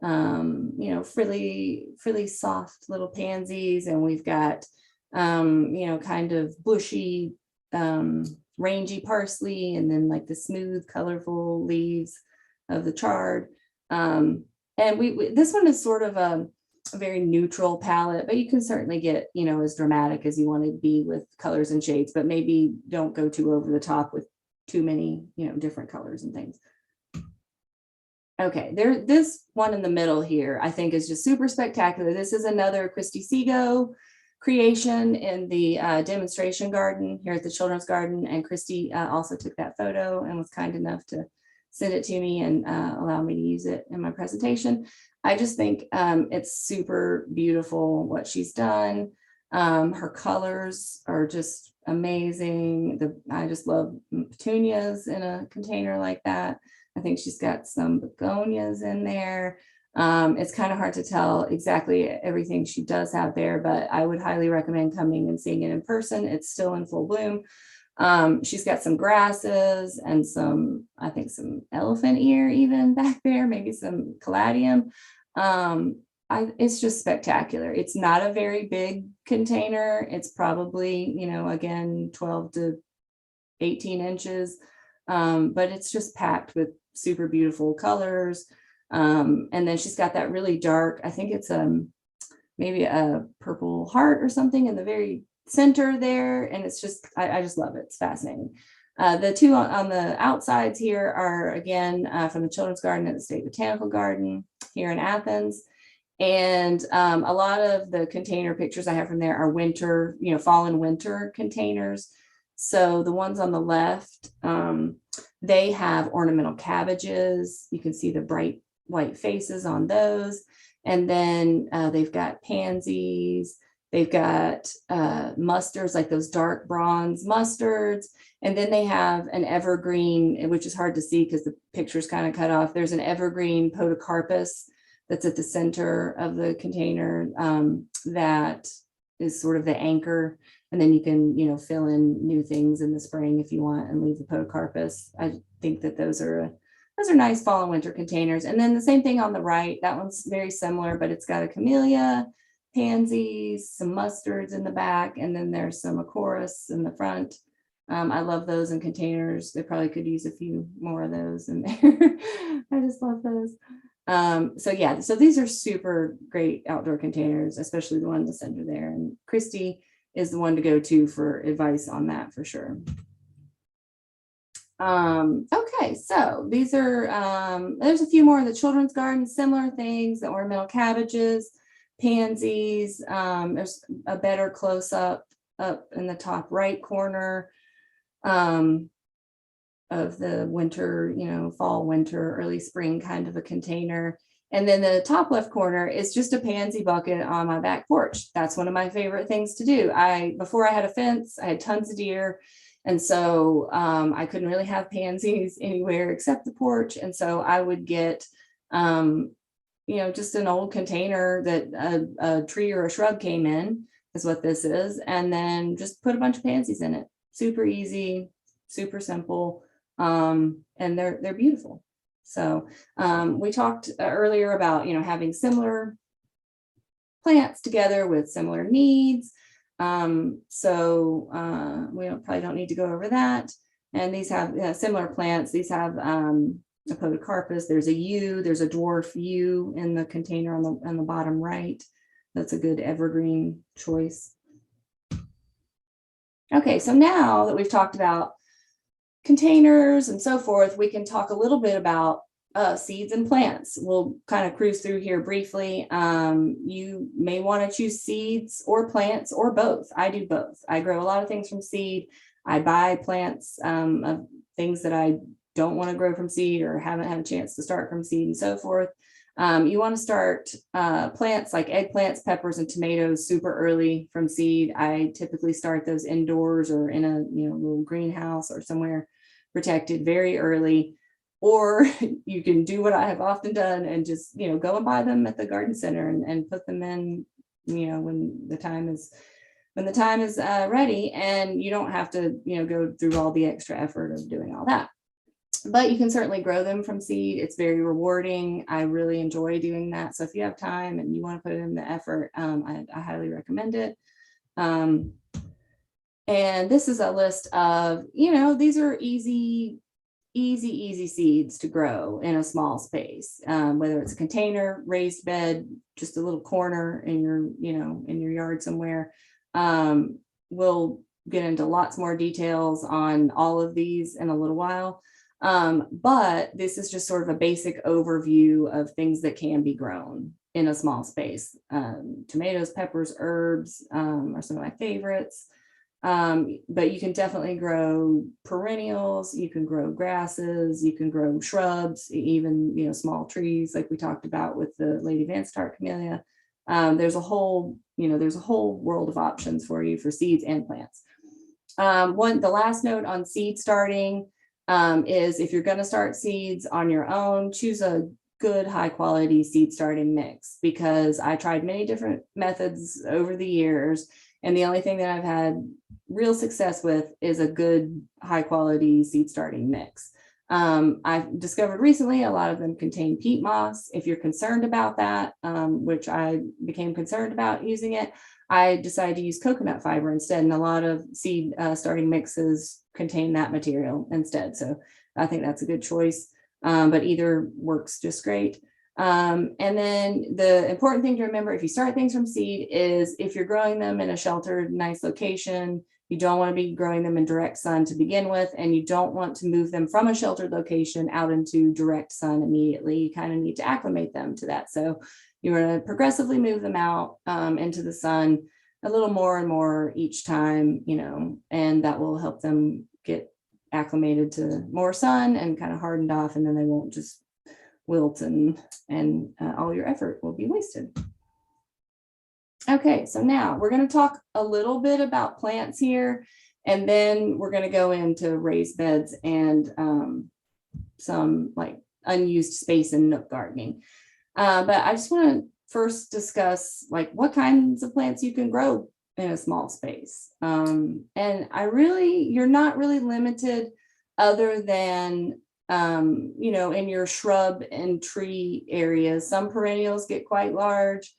frilly soft little pansies, and we've got, kind of bushy, rangy parsley, and then like the smooth, colorful leaves of the chard. And this one is sort of a very neutral palette, but you can certainly get, as dramatic as you want to be with colors and shades, but maybe don't go too over the top with too many, different colors and things. Okay, this one in the middle here, I think is just super spectacular. This is another Christy Seago creation in the demonstration garden here at the children's garden. And Christy also took that photo and was kind enough to send it to me and allow me to use it in my presentation. I just think it's super beautiful what she's done. Her colors are just amazing. I just love petunias in a container like that. I think she's got some begonias in there. It's kind of hard to tell exactly everything she does have there, but I would highly recommend coming and seeing it in person. It's still in full bloom. She's got some grasses and I think some elephant ear even back there, maybe some caladium. it's just spectacular. It's not a very big container. It's probably, again, 12 to 18 inches. But it's just packed with super beautiful colors. And then she's got that really dark, I think it's maybe a purple heart or something in the very center there. And it's just, I just love it. It's fascinating. The two on the outsides here are, again, from the Children's Garden at the State Botanical Garden here in Athens. And a lot of the container pictures I have from there are winter, fall and winter containers. So the ones on the left, they have ornamental cabbages. You can see the bright white faces on those. And then they've got pansies. They've got mustards, like those dark bronze mustards. And then they have an evergreen, which is hard to see because the picture's kind of cut off. There's an evergreen podocarpus that's at the center of the container that is sort of the anchor. And then you can, fill in new things in the spring if you want and leave the podocarpus. I think that those are nice fall and winter containers. And then the same thing on the right, that one's very similar, but it's got a camellia, pansies, some mustards in the back, and then there's some acorus in the front. I love those in containers. They probably could use a few more of those in there. I just love those. So these are super great outdoor containers, especially the one in the center there. And Christy is the one to go to for advice on that for sure. Okay, so these are, there's a few more of the Children's Garden, similar things, the ornamental cabbages, pansies. There's a better close-up up in the top right corner of the winter, fall, winter, early spring kind of a container. And then the top left corner is just a pansy bucket on my back porch. That's one of my favorite things to do. Before I had a fence, I had tons of deer. And so I couldn't really have pansies anywhere except the porch. And so I would get, just an old container that a tree or a shrub came in, is what this is. And then just put a bunch of pansies in it. Super easy, super simple. And they're beautiful. So we talked earlier about, having similar plants together with similar needs. So we probably don't need to go over that. And these have similar plants. These have a podocarpus. There's a yew. There's a dwarf yew in the container on the bottom right. That's a good evergreen choice. Okay, so now that we've talked about containers and so forth, we can talk a little bit about seeds and plants. We'll kind of cruise through here briefly. You may want to choose seeds or plants or both. I do both. I grow a lot of things from seed. I buy plants of things that I don't want to grow from seed or haven't had a chance to start from seed and so forth. You want to start plants like eggplants, peppers, and tomatoes super early from seed. I typically start those indoors or in a little greenhouse or somewhere protected very early. Or you can do what I have often done and just go and buy them at the garden center and put them in when the time is ready, and you don't have to go through all the extra effort of doing all that. But you can certainly grow them from seed. It's very rewarding. I really enjoy doing that. So if you have time and you want to put in the effort, I highly recommend it. And this is a list of, these are easy seeds to grow in a small space, whether it's a container, raised bed, just a little corner in your yard somewhere. We'll get into lots more details on all of these in a little while. But this is just sort of a basic overview of things that can be grown in a small space. Tomatoes, peppers, herbs are some of my favorites. But you can definitely grow perennials, you can grow grasses, you can grow shrubs, even, small trees like we talked about with the Lady Vansittart camellia. There's a whole world of options for you for seeds and plants. The last note on seed starting is if you're going to start seeds on your own, choose a good high quality seed starting mix, because I tried many different methods over the years. And the only thing that I've had real success with is a good high quality seed starting mix. I've discovered recently a lot of them contain peat moss. If you're concerned about that, which I became concerned about using it, I decided to use coconut fiber instead, and a lot of seed starting mixes contain that material instead. So I think that's a good choice, but either works just great. And then the important thing to remember if you start things from seed is if you're growing them in a sheltered, nice location, you don't want to be growing them in direct sun to begin with, and you don't want to move them from a sheltered location out into direct sun immediately. You kind of need to acclimate them to that. So you're going to progressively move them out into the sun a little more and more each time, and that will help them get acclimated to more sun and kind of hardened off, and then they won't just wilt and all your effort will be wasted. Okay, so now we're going to talk a little bit about plants here, and then we're going to go into raised beds and some like unused space and nook gardening. But I just want to first discuss like what kinds of plants you can grow in a small space. And you're not really limited other than, in your shrub and tree areas. Some perennials get quite large.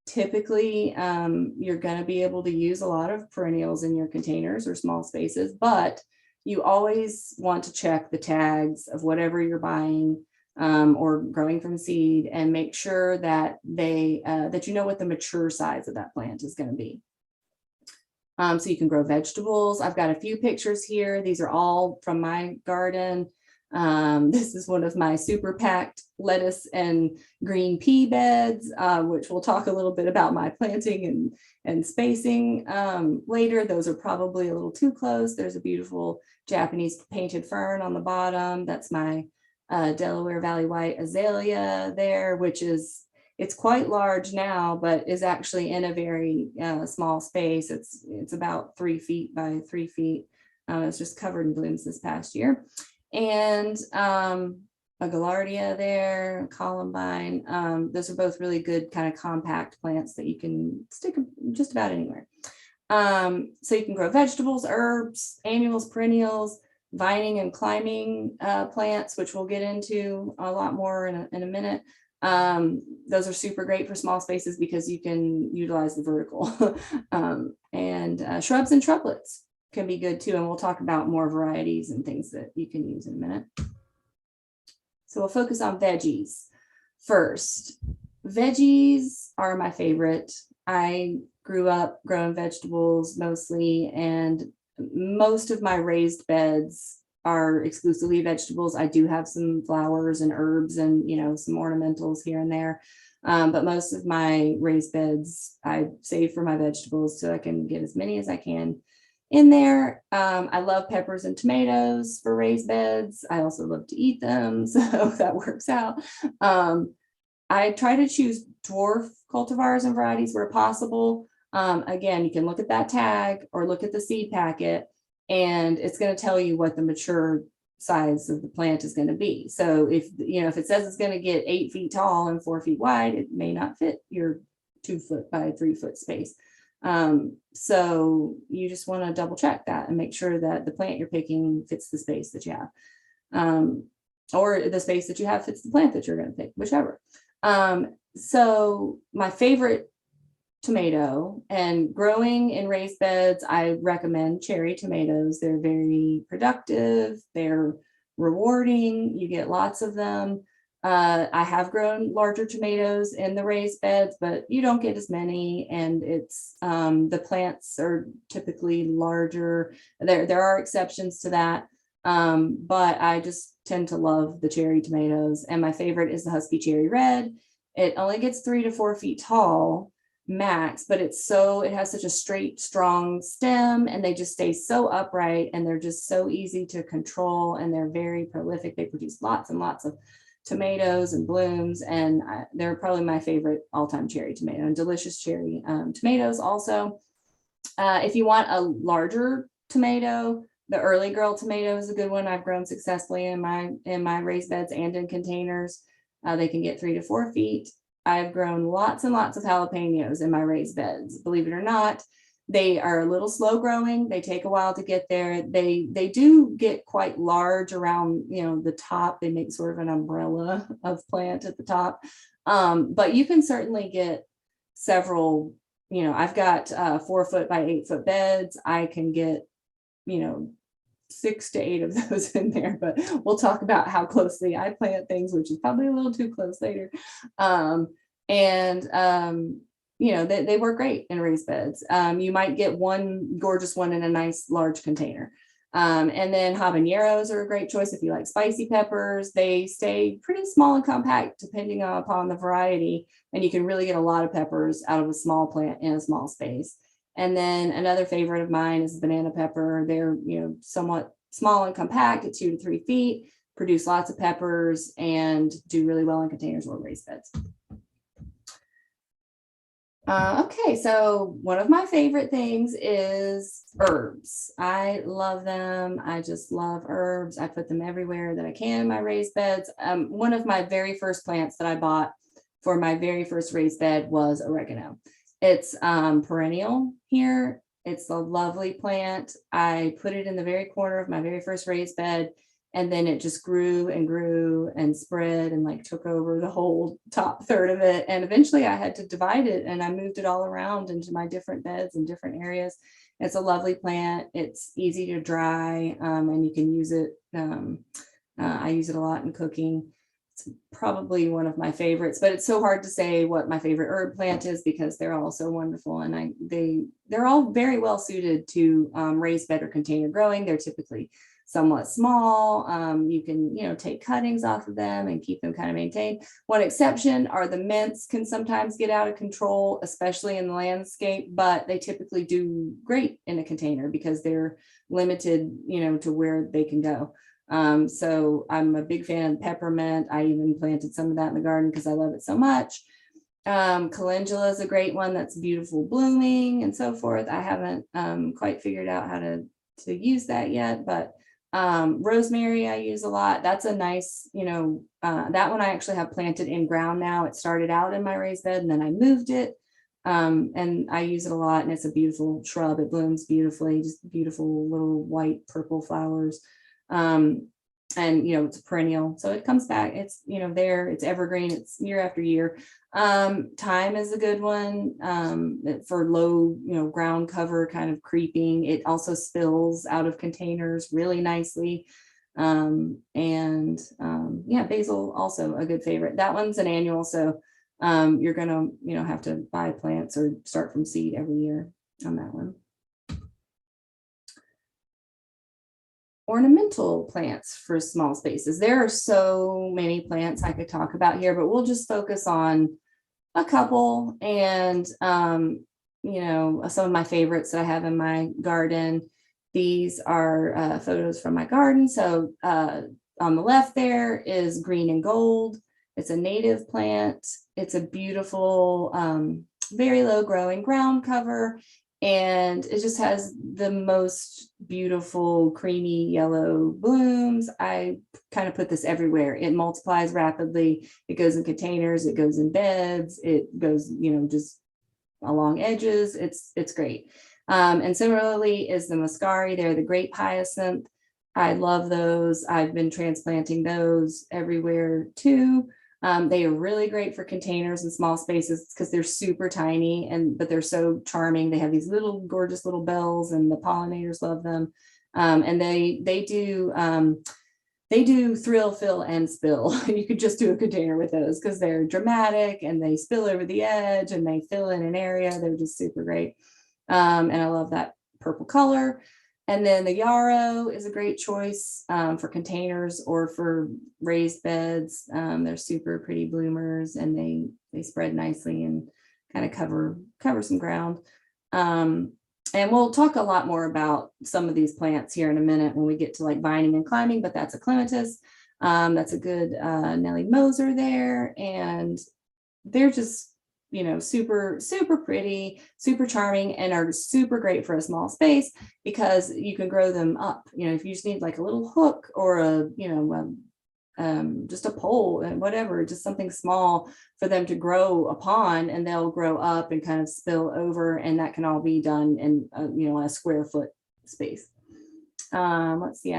Typically, you're going to be able to use a lot of perennials in your containers or small spaces, but you always want to check the tags of whatever you're buying or growing from seed, and make sure that that you know what the mature size of that plant is going to be. So you can grow vegetables. I've got a few pictures here. These are all from my garden. This is one of my super packed lettuce and green pea beds, which we'll talk a little bit about my planting and spacing later. Those are probably a little too close. There's a beautiful Japanese painted fern on the bottom. That's my Delaware Valley White azalea there, it's quite large now, but is actually in a very small space. It's about 3 feet by 3 feet. It's just covered in blooms this past year. And a gaillardia there, columbine. Those are both really good kind of compact plants that you can stick just about anywhere. So you can grow vegetables, herbs, annuals, perennials, vining and climbing plants, which we'll get into a lot more in a minute. Those are super great for small spaces because you can utilize the vertical. And shrubs and shrublet can be good too. And we'll talk about more varieties and things that you can use in a minute. So we'll focus on veggies first. Veggies are my favorite. I grew up growing vegetables mostly, and most of my raised beds are exclusively vegetables. I do have some flowers and herbs and, some ornamentals here and there. But most of my raised beds I save for my vegetables so I can get as many as I can in there. I love peppers and tomatoes for raised beds. I also love to eat them, so that works out. I try to choose dwarf cultivars and varieties where possible. Again, you can look at that tag or look at the seed packet, and it's going to tell you what the mature size of the plant is going to be. So if it says it's going to get 8 feet tall and 4 feet wide, it may not fit your 2 foot by 3 foot space. So you just want to double check that and make sure that the plant you're picking fits the space that you have, or the space that you have fits the plant that you're going to pick, whichever. So my favorite tomato, and growing in raised beds, I recommend cherry tomatoes. They're very productive. They're rewarding. You get lots of them. I have grown larger tomatoes in the raised beds, but you don't get as many, and it's the plants are typically larger. There are exceptions to that, but I just tend to love the cherry tomatoes, and my favorite is the Husky Cherry Red. It only gets 3 to 4 feet tall max, but it has such a straight, strong stem, and they just stay so upright, and they're just so easy to control, and they're very prolific. They produce lots and lots of tomatoes and blooms, and they're probably my favorite all-time cherry tomato, and delicious cherry tomatoes also. If you want a larger tomato, the early girl tomato is a good one. I've grown successfully in my raised beds and in containers. They can get 3 to 4 feet. I've grown lots and lots of jalapenos in my raised beds. Believe it or not, They are a little slow growing. They take a while to get there. They do get quite large around, the top. They make sort of an umbrella of plant at the top. But you can certainly get several, I've got 4 foot by 8 foot beds. I can get, 6 to 8 of those in there, but we'll talk about how closely I plant things, which is probably a little too close later. They work great in raised beds. You might get one gorgeous one in a nice large container. And then habaneros are a great choice if you like spicy peppers. They stay pretty small and compact depending upon the variety, and you can really get a lot of peppers out of a small plant in a small space. And then another favorite of mine is banana pepper. They're, somewhat small and compact at 2 to 3 feet, produce lots of peppers, and do really well in containers or raised beds. Okay, so one of my favorite things is herbs. I love them. I just love herbs. I put them everywhere that I can in my raised beds. One of my very first plants that I bought for my very first raised bed was oregano. It's perennial here. It's a lovely plant. I put it in the very corner of my very first raised bed, and then it just grew and spread and like took over the whole top third of it. And eventually I had to divide it, and I moved it all around into my different beds in different areas. It's a lovely plant. It's easy to dry, and you can use it. I use it a lot in cooking. It's probably one of my favorites, but it's so hard to say what my favorite herb plant is because they're all so wonderful, and they're all very well suited to raised bed or container growing. They're typically somewhat small. You can, take cuttings off of them and keep them kind of maintained. One exception are the mints can sometimes get out of control, especially in the landscape, but they typically do great in a container because they're limited, to where they can go. So I'm a big fan of peppermint. I even planted some of that in the garden because I love it so much. Calendula is a great one that's beautiful blooming and so forth. I haven't quite figured out how to use that yet, but rosemary I use a lot. That's a nice, that one I actually have planted in ground now. It started out in my raised bed and then I moved it. And I use it a lot, and it's a beautiful shrub. It blooms beautifully, just beautiful little white purple flowers. And it's a perennial, so it comes back. It's there, it's evergreen, it's year after year. Thyme is a good one for low ground cover kind of creeping. It also spills out of containers really nicely. Basil also a good favorite. That one's an annual, so you're gonna have to buy plants or start from seed every year on that one. Ornamental plants for small spaces. There are so many plants I could talk about here, but we'll just focus on a couple. And some of my favorites that I have in my garden. These are photos from my garden. So on the left there is green and gold. It's a native plant. It's a beautiful, very low growing ground cover. And it just has the most beautiful creamy yellow blooms. I kind of put this everywhere. It multiplies rapidly. It goes in containers. It goes in beds. It goes, just along edges. It's great. And similarly is the muscari. They're the grape hyacinth. I love those. I've been transplanting those everywhere too. They are really great for containers and small spaces because they're super tiny, but they're so charming. They have these little gorgeous little bells, and the pollinators love them. And they do thrill, fill, and spill. You could just do a container with those because they're dramatic and they spill over the edge and they fill in an area. They're just super great. And I love that purple color. And then the yarrow is a great choice for containers or for raised beds. They're super pretty bloomers, and they spread nicely and kind of cover some ground. And we'll talk a lot more about some of these plants here in a minute when we get to like vining and climbing, but that's a clematis. That's a good Nellie Moser there. And they're just super, super pretty, super charming, and are super great for a small space because you can grow them up. If you just need like a little hook or a just a pole and whatever, just something small for them to grow upon, and they'll grow up and kind of spill over. And that can all be done in, a square foot space. Let's see,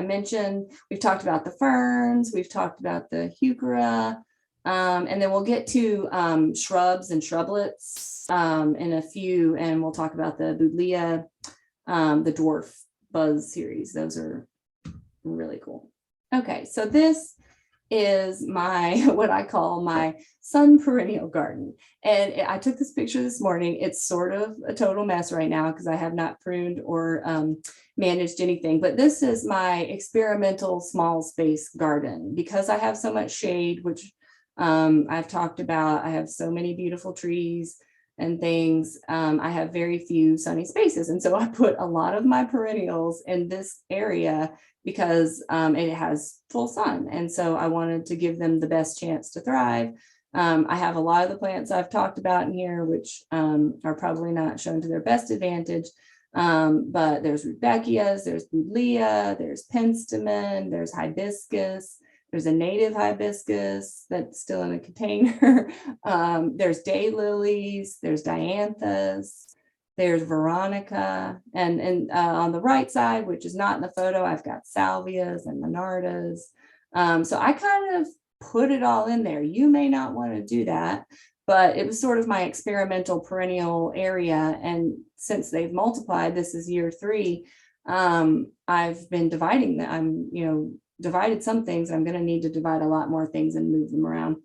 we've talked about the ferns, we've talked about the heuchera, and then we'll get to shrubs and shrublets in a few, and we'll talk about the buddleia, the dwarf buzz series. Those are really cool. Okay, so this is my, what I call my sun perennial garden. And I took this picture this morning. It's sort of a total mess right now because I have not pruned or managed anything, but this is my experimental small space garden because I have so much shade, which I've talked about. I have so many beautiful trees and things. I have very few sunny spaces. And so I put a lot of my perennials in this area because it has full sun. And so I wanted to give them the best chance to thrive. I have a lot of the plants I've talked about in here, which are probably not shown to their best advantage. But there's rudbeckias, there's buddleia, there's penstemon, there's hibiscus, there's a native hibiscus that's still in a container. There's daylilies, there's dianthus, there's veronica, and on the right side, which is not in the photo, I've got salvias and monardas. So I kind of put it all in there. You may not want to do that, but it was sort of my experimental perennial area. And since they've multiplied, this is year 3, I've been dividing them. I'm, divided some things. I'm going to need to divide a lot more things and move them around.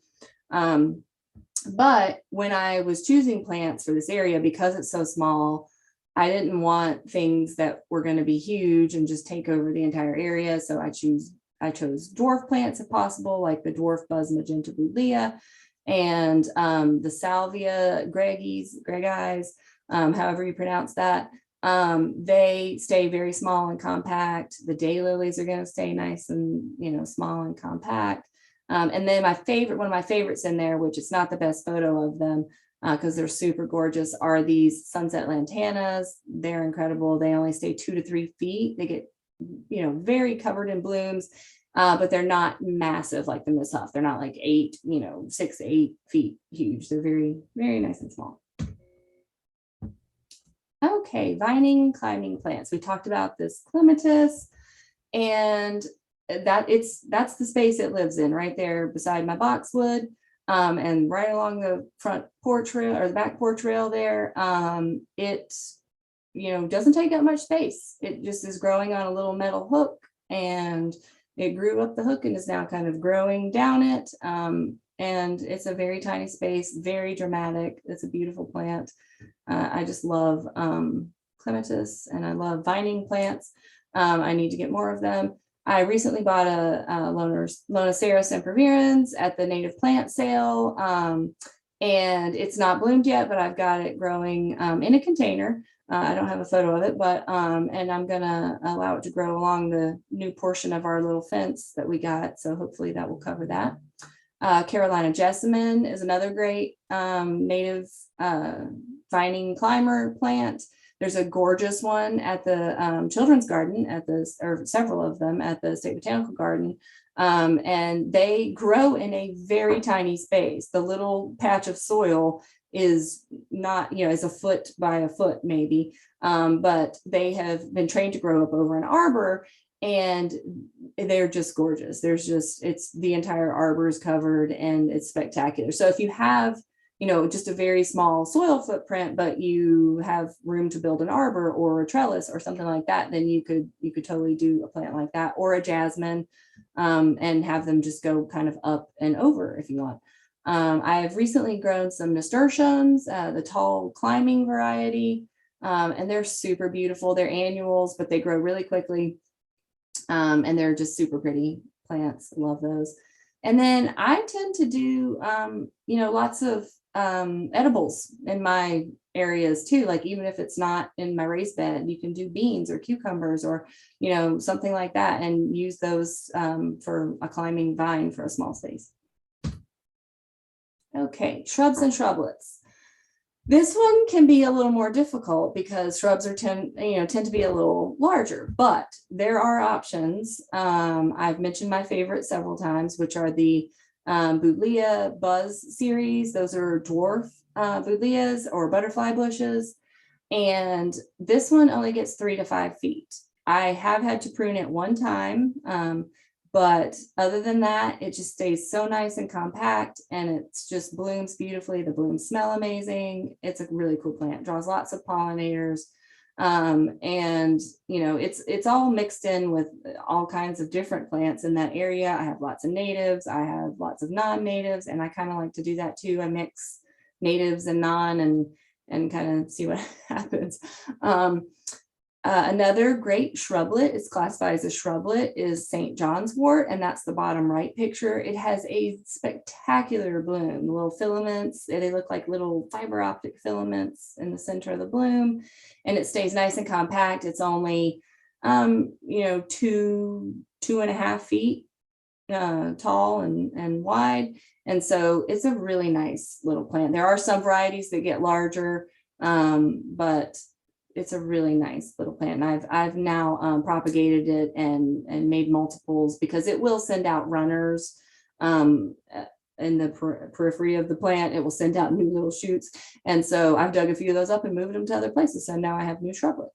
But when I was choosing plants for this area, because it's so small, I didn't want things that were going to be huge and just take over the entire area. So I chose dwarf plants if possible, like the dwarf buzz magenta buddleia and the salvia gregis, however you pronounce that. They stay very small and compact. The daylilies are going to stay nice and small and compact. And then one of my favorites in there, which is not the best photo of them because they're super gorgeous, are these sunset lantanas. They're incredible. They only stay 2 to 3 feet. They get very covered in blooms, but they're not massive like the Miss Huff. They're not like 6 to 8 feet huge. They're very, very nice and small. Okay, vining, climbing plants. We talked about this clematis, and that's the space it lives in, right there beside my boxwood, and right along the front porch rail or the back porch rail there. It doesn't take up much space. It just is growing on a little metal hook, and it grew up the hook and is now kind of growing down it. And it's a very tiny space, very dramatic. It's a beautiful plant. I just love clematis, and I love vining plants. I need to get more of them. I recently bought a Lonicera sempervirens at the native plant sale, and it's not bloomed yet, but I've got it growing in a container. I don't have a photo of it, but and I'm gonna allow it to grow along the new portion of our little fence that we got. So hopefully that will cover that. Carolina jessamine is another great native vining climber plant. There's a gorgeous one at the children's garden or several of them at the State Botanical Garden. And they grow in a very tiny space. The little patch of soil is not, is a foot by a foot maybe, but they have been trained to grow up over an arbor, and they're just gorgeous. It's the entire arbor is covered, and it's spectacular. So if you have just a very small soil footprint, but you have room to build an arbor or a trellis or something like that, then you could totally do a plant like that, or a jasmine, and have them just go kind of up and over if you want. I have recently grown some nasturtiums, the tall climbing variety, and they're super beautiful. They're annuals, but they grow really quickly, and they're just super pretty plants. Love those. And then I tend to do, lots of edibles in my areas too. Like even if it's not in my raised bed, you can do beans or cucumbers or, something like that, and use those for a climbing vine for a small space. Okay, shrubs and shrublets. This one can be a little more difficult because shrubs tend to be a little larger, but there are options. I've mentioned my favorite several times, which are the Buddleia Buzz series. Those are dwarf Buddleias or butterfly bushes. And this one only gets 3 to 5 feet. I have had to prune it one time, but other than that, it just stays so nice and compact, and it's just blooms beautifully. The blooms smell amazing. It's a really cool plant, draws lots of pollinators. And it's all mixed in with all kinds of different plants in that area. I have lots of natives, I have lots of non-natives, and I kind of like to do that too. I mix natives and non and kind of see what happens. Another great shrublet, it's classified as a shrublet, is St. John's wort, and that's the bottom right picture. It has a spectacular bloom, little filaments. They look like little fiber optic filaments in the center of the bloom, and it stays nice and compact. It's only, 2.5 feet tall and wide. And so it's a really nice little plant. There are some varieties that get larger, but it's a really nice little plant. And I've now propagated it and made multiples, because it will send out runners in the periphery of the plant. It will send out new little shoots. And so I've dug a few of those up and moved them to other places. So now I have new shrublet.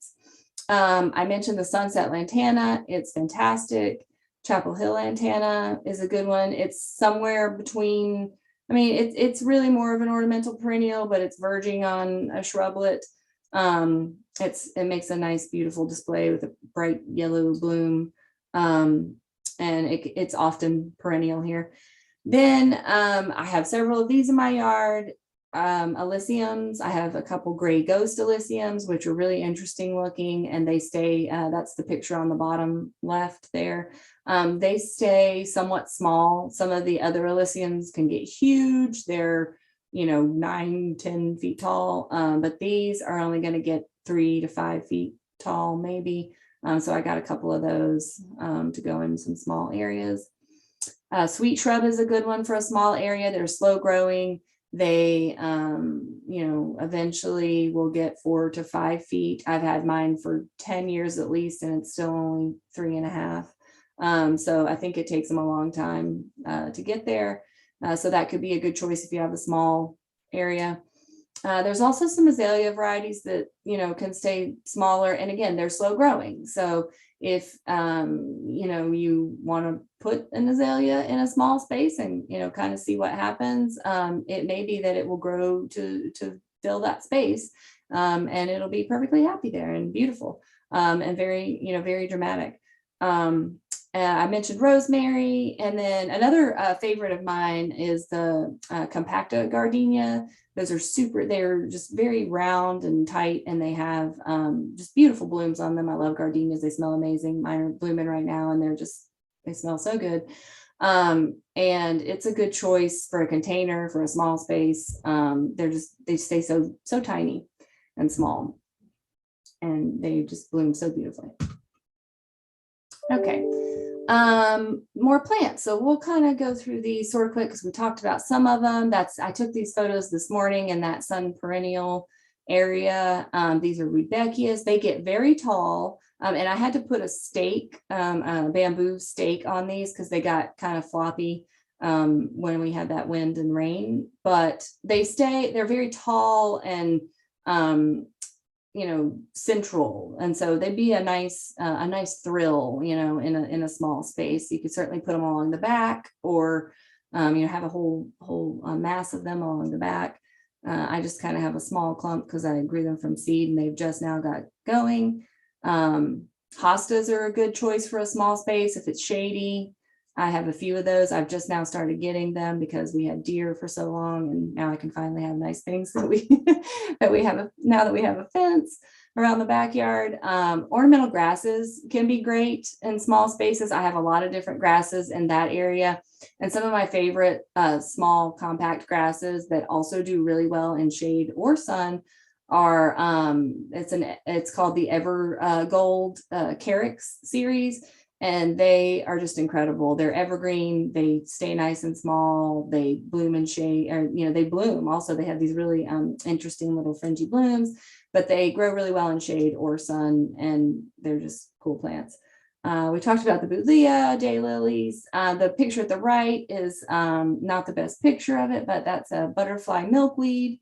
I mentioned the sunset lantana. It's fantastic. Chapel Hill lantana is a good one. It's somewhere between, it's really more of an ornamental perennial, but it's verging on a shrublet. It makes a nice, beautiful display with a bright yellow bloom. And it's often perennial here. Then I have several of these in my yard. Alyssiums. I have a couple gray ghost alyssiums, which are really interesting looking, and they stay, that's the picture on the bottom left there. They stay somewhat small. Some of the other alyssiums can get huge. They're 9-10 feet tall, but these are only going to get 3 to 5 feet tall maybe. So I got a couple of those to go in some small areas. Sweet shrub is a good one for a small area. They're slow growing. They eventually will get 4 to 5 feet. I've had mine for 10 years at least, and it's still only 3.5. So I think it takes them a long time to get there. So that could be a good choice if you have a small area. There's also some azalea varieties that, can stay smaller. And again, they're slow growing. So if, you want to put an azalea in a small space and, kind of see what happens, it may be that it will grow to fill that space, and it'll be perfectly happy there and beautiful, and very, very dramatic. I mentioned rosemary, and then another favorite of mine is the compacta gardenia. Those are they're just very round and tight, and they have just beautiful blooms on them. I love gardenias. They smell amazing. Mine are blooming right now, and they smell so good. And it's a good choice for a container, for a small space. They stay so tiny and small, and they just bloom so beautifully. Okay. More plants. So we'll kind of go through these sort of quick, because we talked about some of them. I took these photos this morning in that sun perennial area. These are rudbeckias. They get very tall. And I had to put a stake, a bamboo stake on these, because they got kind of floppy when we had that wind and rain, but they're very tall and central, and so they'd be a nice thrill, in a small space. You could certainly put them along the back, or have a whole mass of them along the back. I just kind of have a small clump because I grew them from seed and they've just now got going. Hostas are a good choice for a small space if it's shady. I have a few of those. I've just now started getting them because we had deer for so long, and now I can finally have nice things that we now that we have a fence around the backyard. Ornamental grasses can be great in small spaces. I have a lot of different grasses in that area, and some of my favorite small compact grasses that also do really well in shade or sun are it's called the Ever Gold Carex series. and they are just incredible. They're evergreen. They stay nice and small. They bloom in shade, or they bloom. Also, they have these really interesting little fringy blooms, but they grow really well in shade or sun, and they're just cool plants. We talked about the Buddleia daylilies. The picture at the right is not the best picture of it, but that's a butterfly milkweed.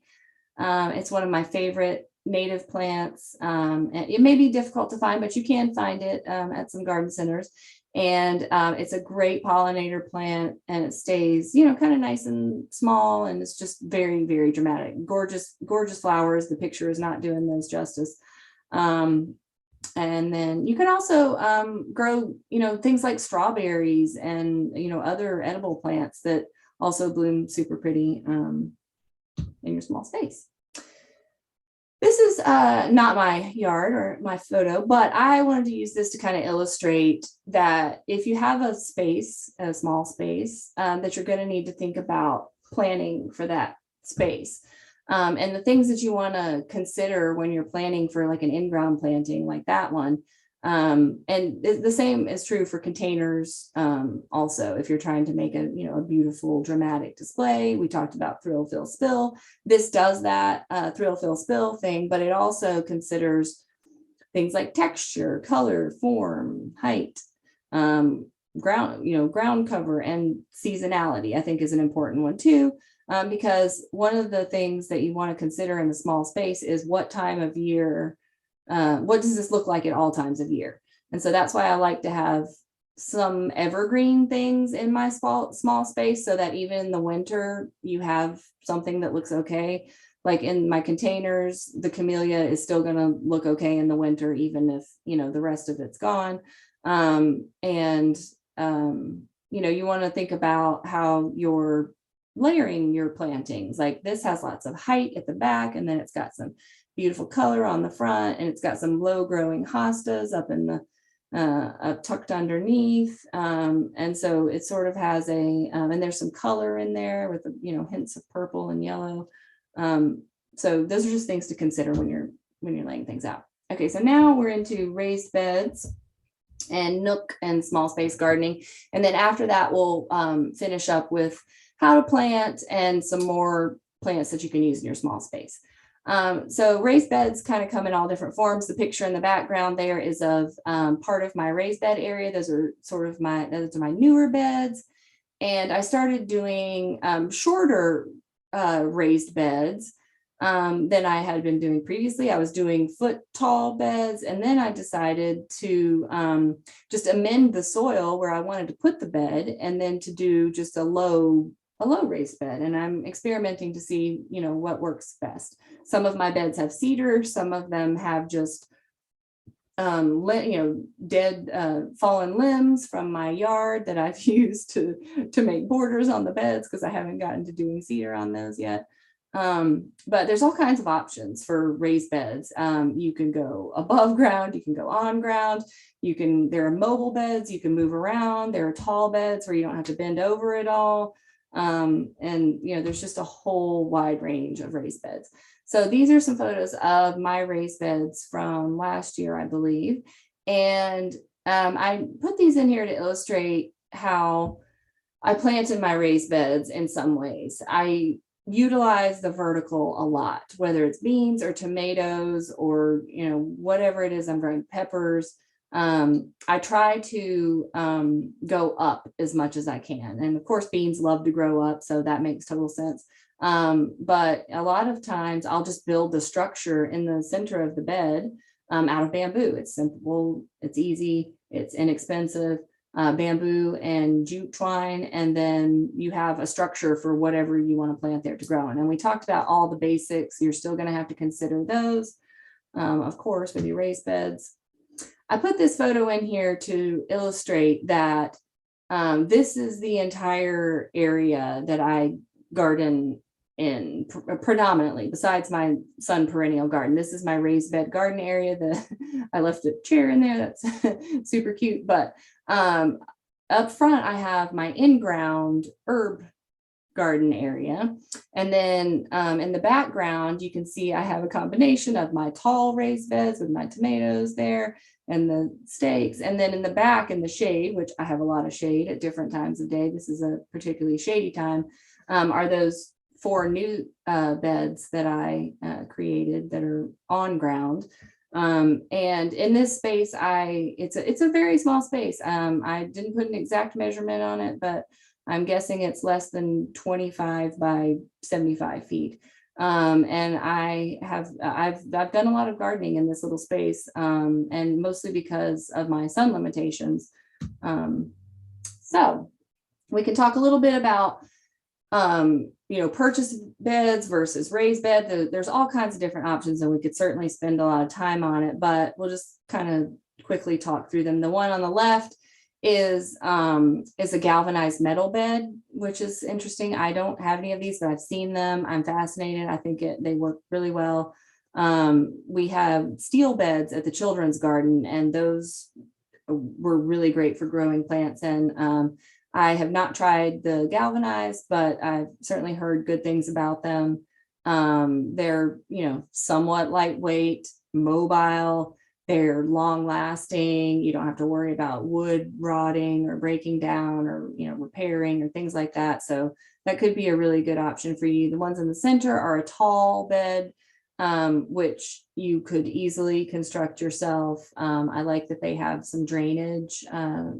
It's one of my favorite native plants. It may be difficult to find, but you can find it at some garden centers. And it's a great pollinator plant, and it stays, kind of nice and small, and it's just very, very dramatic. Gorgeous, gorgeous flowers. The picture is not doing those justice. And then you can also grow, things like strawberries and, other edible plants that also bloom super pretty in your small space. This is not my yard or my photo, but I wanted to use this to kind of illustrate that if you have a space, a small space, that you're going to need to think about planning for that space. And the things that you want to consider when you're planning for like an in-ground planting like that one. And the same is true for containers. Also, if you're trying to make a beautiful dramatic display. We talked about thrill, fill, spill. This does that thrill, fill, spill thing, but it also considers things like texture, color, form, height, ground cover, and seasonality, I think, is an important one too. Because one of the things that you want to consider in the small space is what time of year, what does this look like at all times of year? And so that's why I like to have some evergreen things in my small space, so that even in the winter, you have something that looks okay. Like in my containers, the camellia is still going to look okay in the winter, even if, the rest of it's gone. You want to think about how you're layering your plantings. Like this has lots of height at the back, and then it's got some beautiful color on the front, and it's got some low growing hostas up in the up tucked underneath, and so it sort of has and there's some color in there with hints of purple and yellow. So those are just things to consider when you're laying things out. Okay, so now we're into raised beds and nook and small space gardening, and then after that we'll finish up with how to plant and some more plants that you can use in your small space. So raised beds kind of come in all different forms. The picture in the background there is of part of my raised bed area. Those are my newer beds. And I started doing shorter raised beds than I had been doing previously. I was doing foot tall beds, and then I decided to just amend the soil where I wanted to put the bed, and then to do just a low raised bed. And I'm experimenting to see, what works best. Some of my beds have cedar, some of them have just dead fallen limbs from my yard that I've used to make borders on the beds, because I haven't gotten to doing cedar on those yet. But there's all kinds of options for raised beds. You can go above ground, you can go on ground, there are mobile beds, you can move around. There are tall beds where you don't have to bend over at all. There's just a whole wide range of raised beds. So these are some photos of my raised beds from last year, I believe. And I put these in here to illustrate how I planted my raised beds in some ways. I utilize the vertical a lot, whether it's beans or tomatoes or, whatever it is I'm growing, peppers. I try to go up as much as I can. And of course, beans love to grow up, so that makes total sense. But a lot of times I'll just build the structure in the center of the bed out of bamboo. It's simple, it's easy, it's inexpensive. Bamboo and jute twine, and then you have a structure for whatever you want to plant there to grow in. And we talked about all the basics. You're still going to have to consider those, of course, with your raised beds. I put this photo in here to illustrate that this is the entire area that I garden in predominantly, besides my sun perennial garden. This is my raised bed garden area. I left a chair in there. That's super cute. But up front, I have my in-ground herb garden area. And then in the background, you can see I have a combination of my tall raised beds with my tomatoes there and the steaks. And then in the back in the shade, which I have a lot of shade at different times of day, this is a particularly shady time, are those 4 new beds that I created that are on ground. And in this space, it's a very small space. I didn't put an exact measurement on it, but I'm guessing it's less than 25 by 75 feet. And I've done a lot of gardening in this little space, and mostly because of my sun limitations. So we can talk a little bit about purchase beds versus raised bed. There's all kinds of different options, and we could certainly spend a lot of time on it, but we'll just kind of quickly talk through them. The one on the left is a galvanized metal bed, which is interesting. I don't have any of these, but I've seen them. I'm fascinated. I think they work really well. We have steel beds at the children's garden, and those were really great for growing plants. And I have not tried the galvanized, but I've certainly heard good things about them. They're, somewhat lightweight, mobile. They're long lasting. You don't have to worry about wood rotting or breaking down or, repairing or things like that. So that could be a really good option for you. The ones in the center are a tall bed, which you could easily construct yourself. I like that they have some drainage.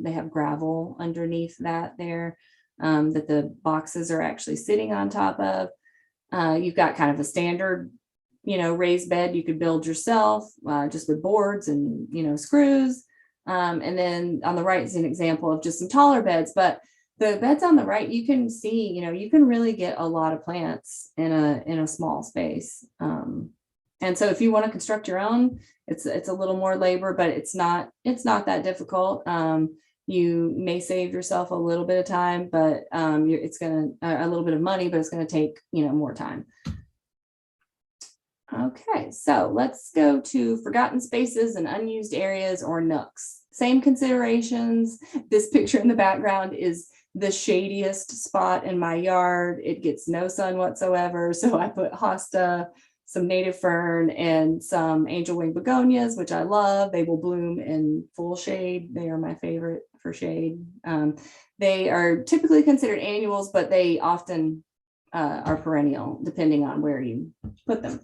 They have gravel underneath that there, that the boxes are actually sitting on top of. You've got kind of a standard raised bed you could build yourself, just with boards and, screws. And then on the right is an example of just some taller beds, but the beds on the right, you can see, you can really get a lot of plants in a small space. And so if you want to construct your own, it's a little more labor, but it's not that difficult. You may save yourself a little bit of time, but it's going to a little bit of money, but it's going to take, more time. Okay, so let's go to forgotten spaces and unused areas, or nooks. Same considerations. This picture in the background is the shadiest spot in my yard. It gets no sun whatsoever. So I put hosta, some native fern, and some angel wing begonias, which I love. They will bloom in full shade. They are my favorite for shade. They are typically considered annuals, but they often are perennial, depending on where you put them.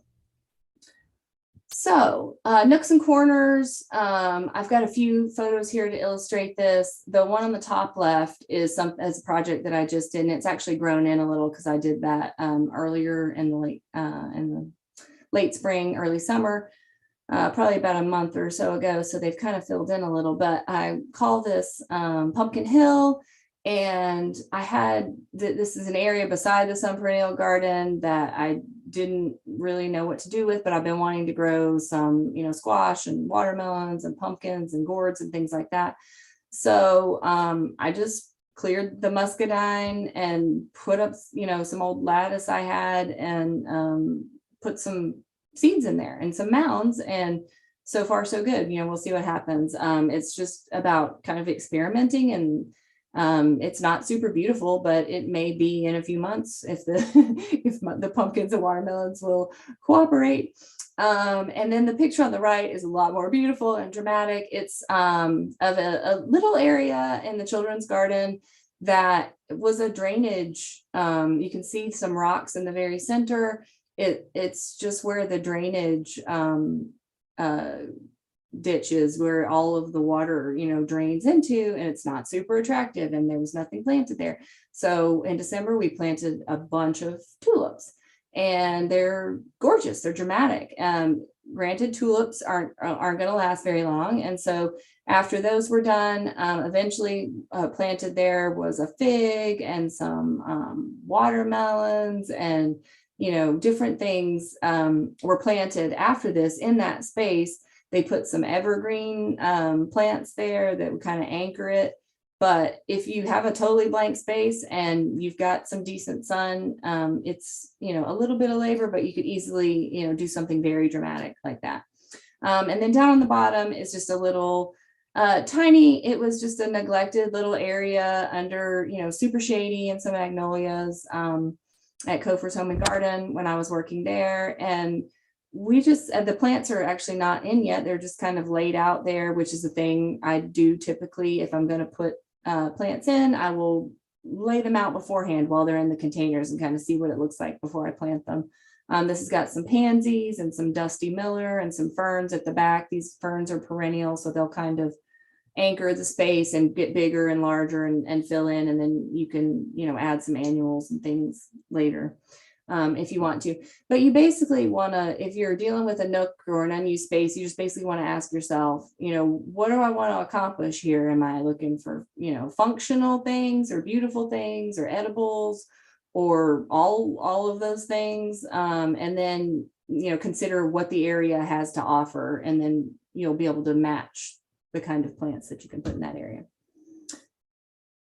So nooks and corners, I've got a few photos here to illustrate this. The one on the top left is a project that I just did, and it's actually grown in a little because I did that earlier in the late spring, early summer, probably about a month or so ago. So they've kind of filled in a little, but I call this Pumpkin Hill. And I had, this is an area beside the sun perennial garden that I didn't really know what to do with, but I've been wanting to grow some, squash and watermelons and pumpkins and gourds and things like that. So I just cleared the muscadine and put up, some old lattice I had, and put some seeds in there and some mounds, and so far so good. We'll see what happens. It's just about kind of experimenting, and it's not super beautiful, but it may be in a few months if the pumpkins and watermelons will cooperate. And then the picture on the right is a lot more beautiful and dramatic. It's of a little area in the children's garden that was a drainage. You can see some rocks in the very center. It's just where the drainage ditches, where all of the water drains into, and it's not super attractive, and there was nothing planted there. So in December we planted a bunch of tulips, and they're gorgeous, they're dramatic. Granted, tulips aren't going to last very long, and so after those were done, eventually planted there was a fig and some watermelons, and different things were planted after this in that space. They put some evergreen plants there that would kind of anchor it. But if you have a totally blank space and you've got some decent sun, it's, a little bit of labor, but you could easily, do something very dramatic like that. And then down on the bottom is just a little Tiny, it was just a neglected little area under, super shady and some magnolias at Cofer's Home and Garden when I was working there. And we just, the plants are actually not in yet. They're just kind of laid out there, which is the thing I do typically. If I'm going to put plants in, I will lay them out beforehand while they're in the containers and kind of see what it looks like before I plant them. This has got some pansies and some dusty miller and some ferns at the back. These ferns are perennial, so they'll kind of anchor the space and get bigger and larger and fill in. And then you can, add some annuals and things later if you want to. But you basically want to, if you're dealing with a nook or an unused space, you just basically want to ask yourself, what do I want to accomplish here? Am I looking for, functional things or beautiful things or edibles or all of those things? And then, consider what the area has to offer, and then you'll be able to match the kind of plants that you can put in that area.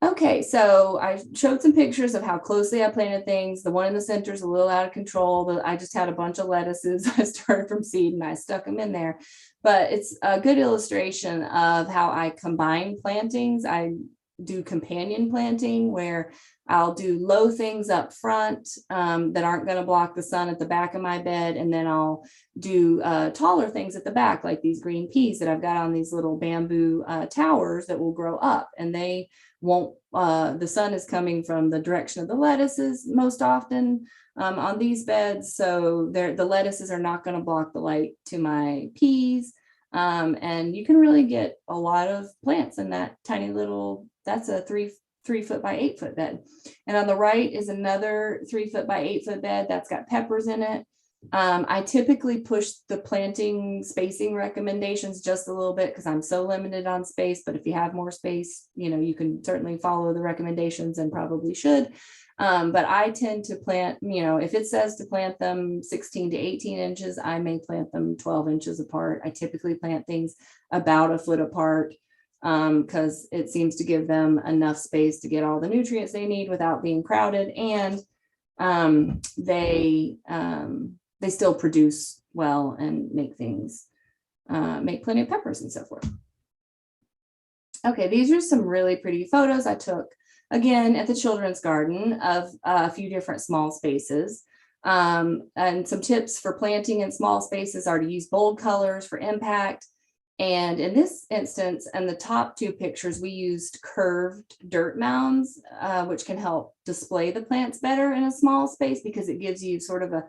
Okay, so I showed some pictures of how closely I planted things. The one in the center is a little out of control. I just had a bunch of lettuces I started from seed and I stuck them in there. But it's a good illustration of how I combine plantings. I do companion planting where I'll do low things up front that aren't going to block the sun at the back of my bed. And then I'll do taller things at the back, like these green peas that I've got on these little bamboo towers that will grow up, and they won't, the sun is coming from the direction of the lettuces most often on these beds. So the lettuces are not going to block the light to my peas. And you can really get a lot of plants in that tiny little, that's a 3-foot by 8-foot bed. And on the right is another 3-foot by 8-foot bed that's got peppers in it. I typically push the planting spacing recommendations just a little bit because I'm so limited on space, but if you have more space, you can certainly follow the recommendations and probably should. But I tend to plant, if it says to plant them 16 to 18 inches, I may plant them 12 inches apart. I typically plant things about a foot apart because it seems to give them enough space to get all the nutrients they need without being crowded. And they still produce well and make plenty of peppers and so forth. Okay, these are some really pretty photos I took, again, at the children's garden of a few different small spaces. And some tips for planting in small spaces are to use bold colors for impact. And in this instance, and the top two pictures, we used curved dirt mounds, which can help display the plants better in a small space because it gives you sort of a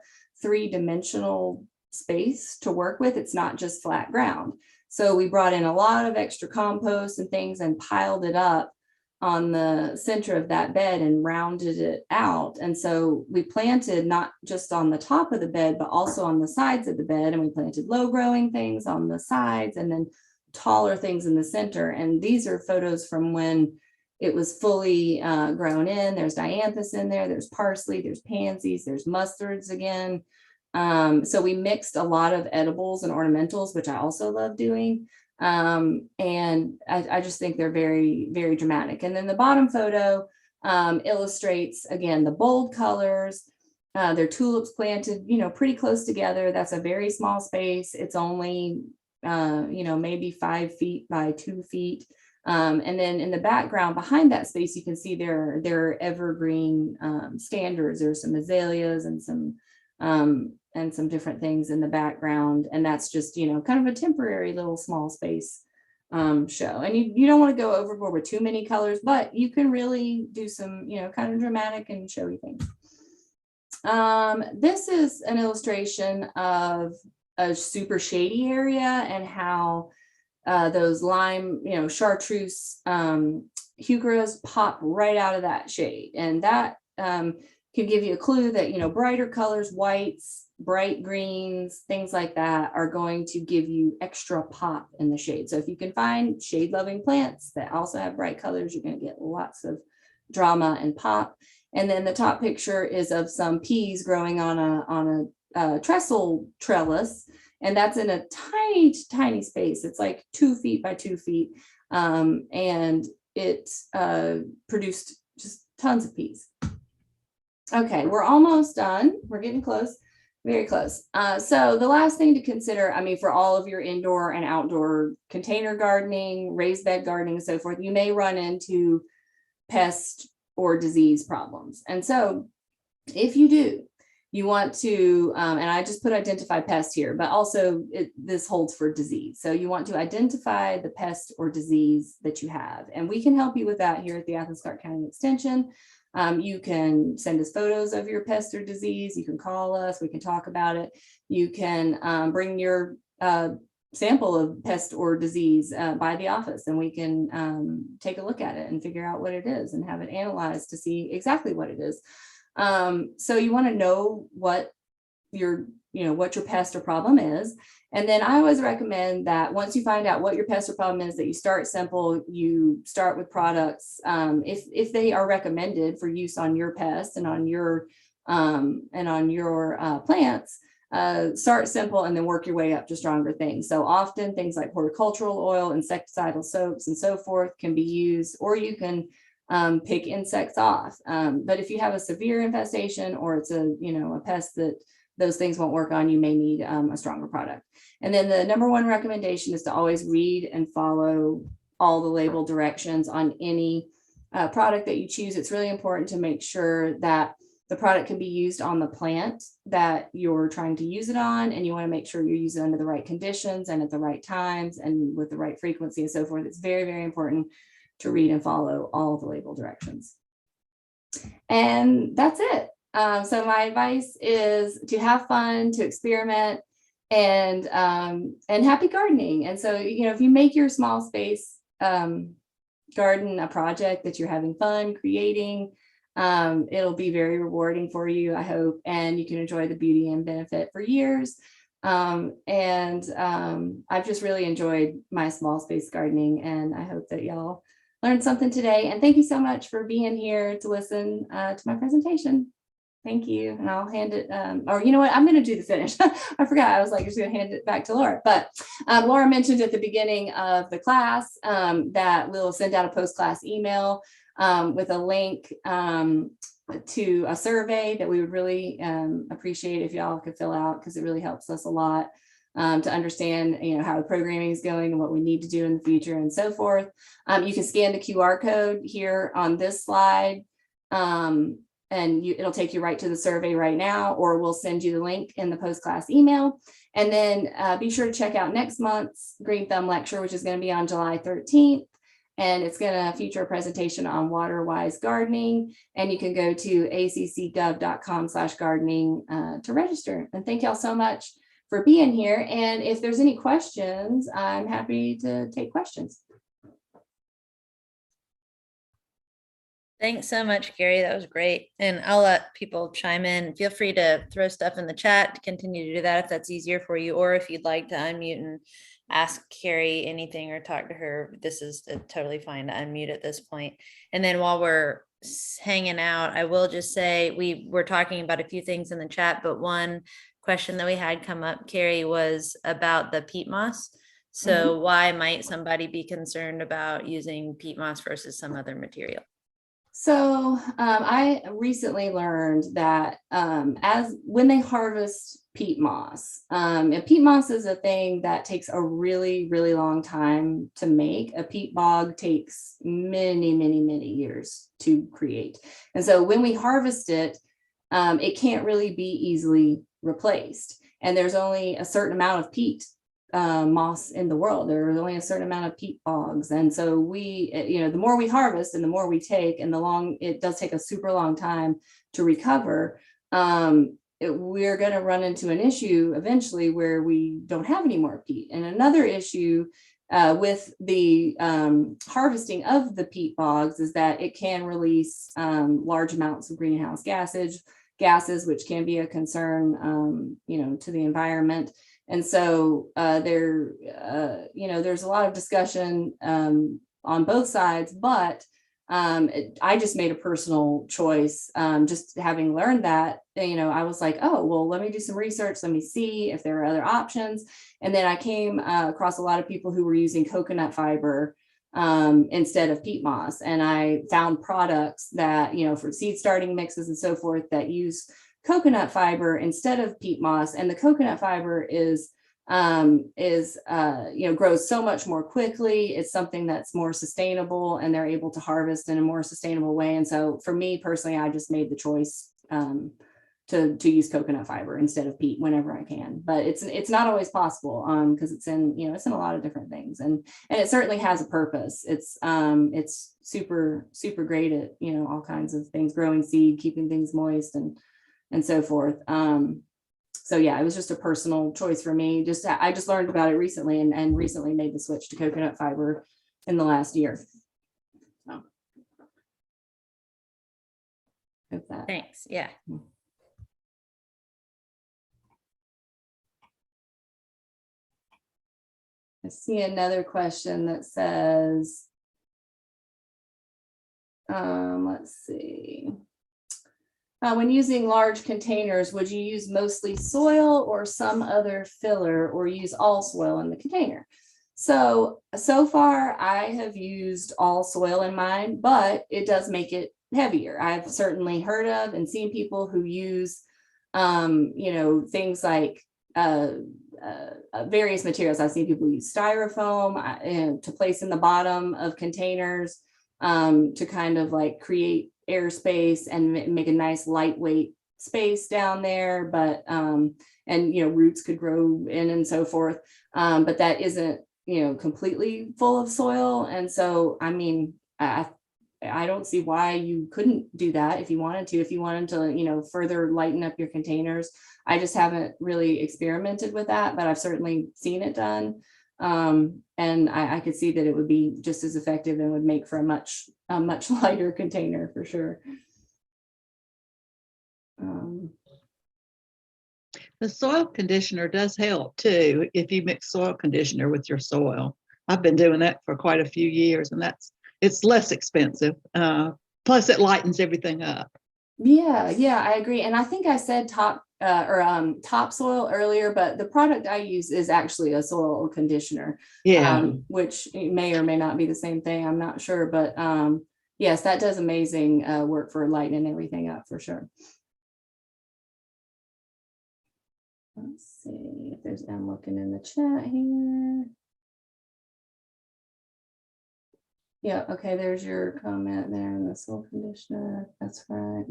3-dimensional space to work with. It's not just flat ground. So we brought in a lot of extra compost and things and piled it up on the center of that bed and rounded it out. And so we planted not just on the top of the bed, but also on the sides of the bed. And we planted low growing things on the sides and then taller things in the center. And these are photos from when it was fully grown in. There's dianthus in there, there's parsley, there's pansies, there's mustards again. So we mixed a lot of edibles and ornamentals, which I also love doing. And I just think they're very, very dramatic. And then the bottom photo illustrates, again, the bold colors. They're tulips planted, pretty close together. That's a very small space. It's only, maybe 5 feet by 2 feet. And then in the background behind that space, you can see there are evergreen standards. There's some azaleas and some different things in the background. And that's just, kind of a temporary little small space show. And you don't want to go overboard with too many colors, but you can really do some, kind of dramatic and showy things. This is an illustration of a super shady area and how those lime, chartreuse heucheras pop right out of that shade. And that can give you a clue that, brighter colors, whites, bright greens, things like that are going to give you extra pop in the shade. So if you can find shade loving plants that also have bright colors, you're going to get lots of drama and pop. And then the top picture is of some peas growing on a trestle trellis. And that's in a tiny, tiny space. It's like 2 feet by 2 feet. And it produced just tons of peas. Okay, we're almost done. We're getting close. Very close. So the last thing to consider, I mean, for all of your indoor and outdoor container gardening, raised bed gardening, and so forth, you may run into pest or disease problems. And so if you do, you want to, and I just put identify pest here, but also this holds for disease. So you want to identify the pest or disease that you have. And we can help you with that here at the Athens-Clarke County Extension. You can send us photos of your pest or disease. You can call us. We can talk about it. You can bring your sample of pest or disease by the office, and we can take a look at it and figure out what it is and have it analyzed to see exactly what it is. So you want to know what your pest or problem is. And then I always recommend that once you find out what your pest or problem is, that you start simple. You start with products, if they are recommended for use on your pests and on your plants. Start simple and then work your way up to stronger things. So often things like horticultural oil, insecticidal soaps, and so forth can be used, or you can pick insects off. But if you have a severe infestation, or it's a pest that those things won't work on, you may need a stronger product. And then the number one recommendation is to always read and follow all the label directions on any product that you choose. It's really important to make sure that the product can be used on the plant that you're trying to use it on, and you want to make sure you use it under the right conditions and at the right times and with the right frequency and so forth. It's very, very important to read and follow all the label directions. And that's it. So my advice is to have fun, to experiment, and happy gardening. And so, if you make your small space garden a project that you're having fun creating, it'll be very rewarding for you, I hope, and you can enjoy the beauty and benefit for years. I've just really enjoyed my small space gardening, and I hope that y'all learned something today. And thank you so much for being here to listen to my presentation. Thank you. And I'll hand it, or you know what, I'm going to do the finish. I forgot. I was like, just going to hand it back to Laura. But Laura mentioned at the beginning of the class that we'll send out a post-class email with a link to a survey that we would really appreciate if y'all could fill out, because it really helps us a lot to understand, how the programming is going and what we need to do in the future and so forth. You can scan the QR code here on this slide, and it'll take you right to the survey right now, or we'll send you the link in the post-class email. And then be sure to check out next month's Green Thumb lecture, which is going to be on July 13th. And it's going to feature a presentation on water-wise gardening. And you can go to accgov.com/gardening to register. And thank y'all so much for being here. And if there's any questions, I'm happy to take questions. Thanks so much, Gary. That was great. And I'll let people chime in. Feel free to throw stuff in the chat to continue to do that if that's easier for you, or if you'd like to unmute and ask Carrie anything or talk to her. This is totally fine to unmute at this point. And then while we're hanging out, I will just say we were talking about a few things in the chat, but one question that we had come up, Carrie, was about the peat moss. So why might somebody be concerned about using peat moss versus some other material? So I recently learned that when they harvest peat moss, and peat moss is a thing that takes a really, really long time to make. A peat bog takes many, many, many years to create. And so when we harvest it, it can't really be easily replaced. And there's only a certain amount of peat moss in the world. There is only a certain amount of peat bogs. And so we, the more we harvest and the more we take, and it does take a super long time to recover, we're going to run into an issue eventually where we don't have any more peat. And another issue with the harvesting of the peat bogs is that it can release large amounts of greenhouse gases, which can be a concern, to the environment. And so there's a lot of discussion on both sides, but I just made a personal choice. Just having learned that, I was like, oh, well, let me do some research. Let me see if there are other options. And then I came across a lot of people who were using coconut fiber instead of peat moss. And I found products that, for seed starting mixes and so forth that use coconut fiber instead of peat moss. And the coconut fiber grows so much more quickly. It's something that's more sustainable, and they're able to harvest in a more sustainable way. And so for me personally, I just made the choice to use coconut fiber instead of peat whenever I can. But it's not always possible because it's in a lot of different things, and it certainly has a purpose. It's super great at all kinds of things, growing seed, keeping things moist, and so forth. So yeah, it was just a personal choice for me. I just learned about it recently, and recently made the switch to coconut fiber in the last year. So, hope that. Thanks. Yeah. I see another question that says, let's see. When using large containers, would you use mostly soil or some other filler, or use all soil in the container? So far I have used all soil in mine, but it does make it heavier. I've certainly heard of and seen people who use, things like various materials. I've seen people use styrofoam to place in the bottom of containers to kind of like create airspace and make a nice lightweight space down there. But roots could grow in and so forth. But that isn't completely full of soil. And so I mean, I don't see why you couldn't do that if you wanted to further lighten up your containers. I just haven't really experimented with that, but I've certainly seen it done. And I could see that it would be just as effective and would make for a much lighter container for sure. The soil conditioner does help too if you mix soil conditioner with your soil. I've been doing that for quite a few years, and it's less expensive. Plus, it lightens everything up. Yeah, I agree. And I think I said topsoil earlier, but the product I use is actually a soil conditioner. Yeah. Which may or may not be the same thing. I'm not sure, but yes, that does amazing work for lightening everything up for sure. Let's see if I'm looking in the chat here. Yeah, okay, there's your comment there in the soil conditioner. That's right.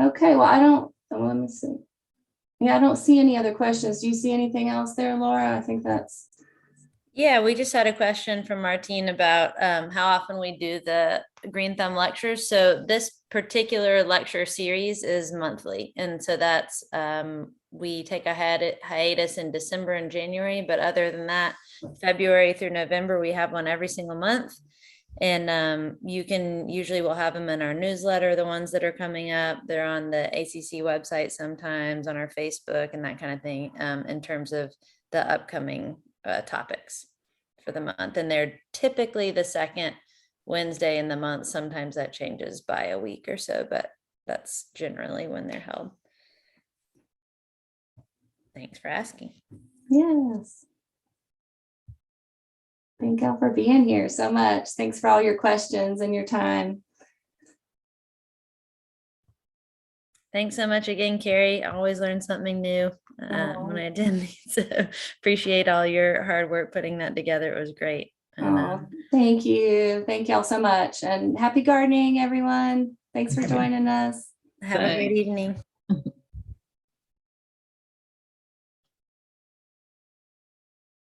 Okay, well, let me see. Yeah, I don't see any other questions. Do you see anything else there, Laura? I think that's. Yeah, we just had a question from Martine about how often we do the Green Thumb lectures. So this particular lecture series is monthly. And so that's, we take a hiatus in December and January, but other than that, February through November, we have one every single month. And we'll have them in our newsletter, the ones that are coming up. They're on the ACC website sometimes, on our Facebook and that kind of thing, in terms of the upcoming topics for the month. And they're typically the second Wednesday in the month. Sometimes that changes by a week or so, but that's generally when they're held. Thanks for asking. Yes. Thank y'all for being here so much. Thanks for all your questions and your time. Thanks so much again, Carrie. I always learn something new when I attend. So appreciate all your hard work putting that together. It was great. Thank you. Thank y'all so much. And happy gardening, everyone. Thanks for joining us. Have a great evening.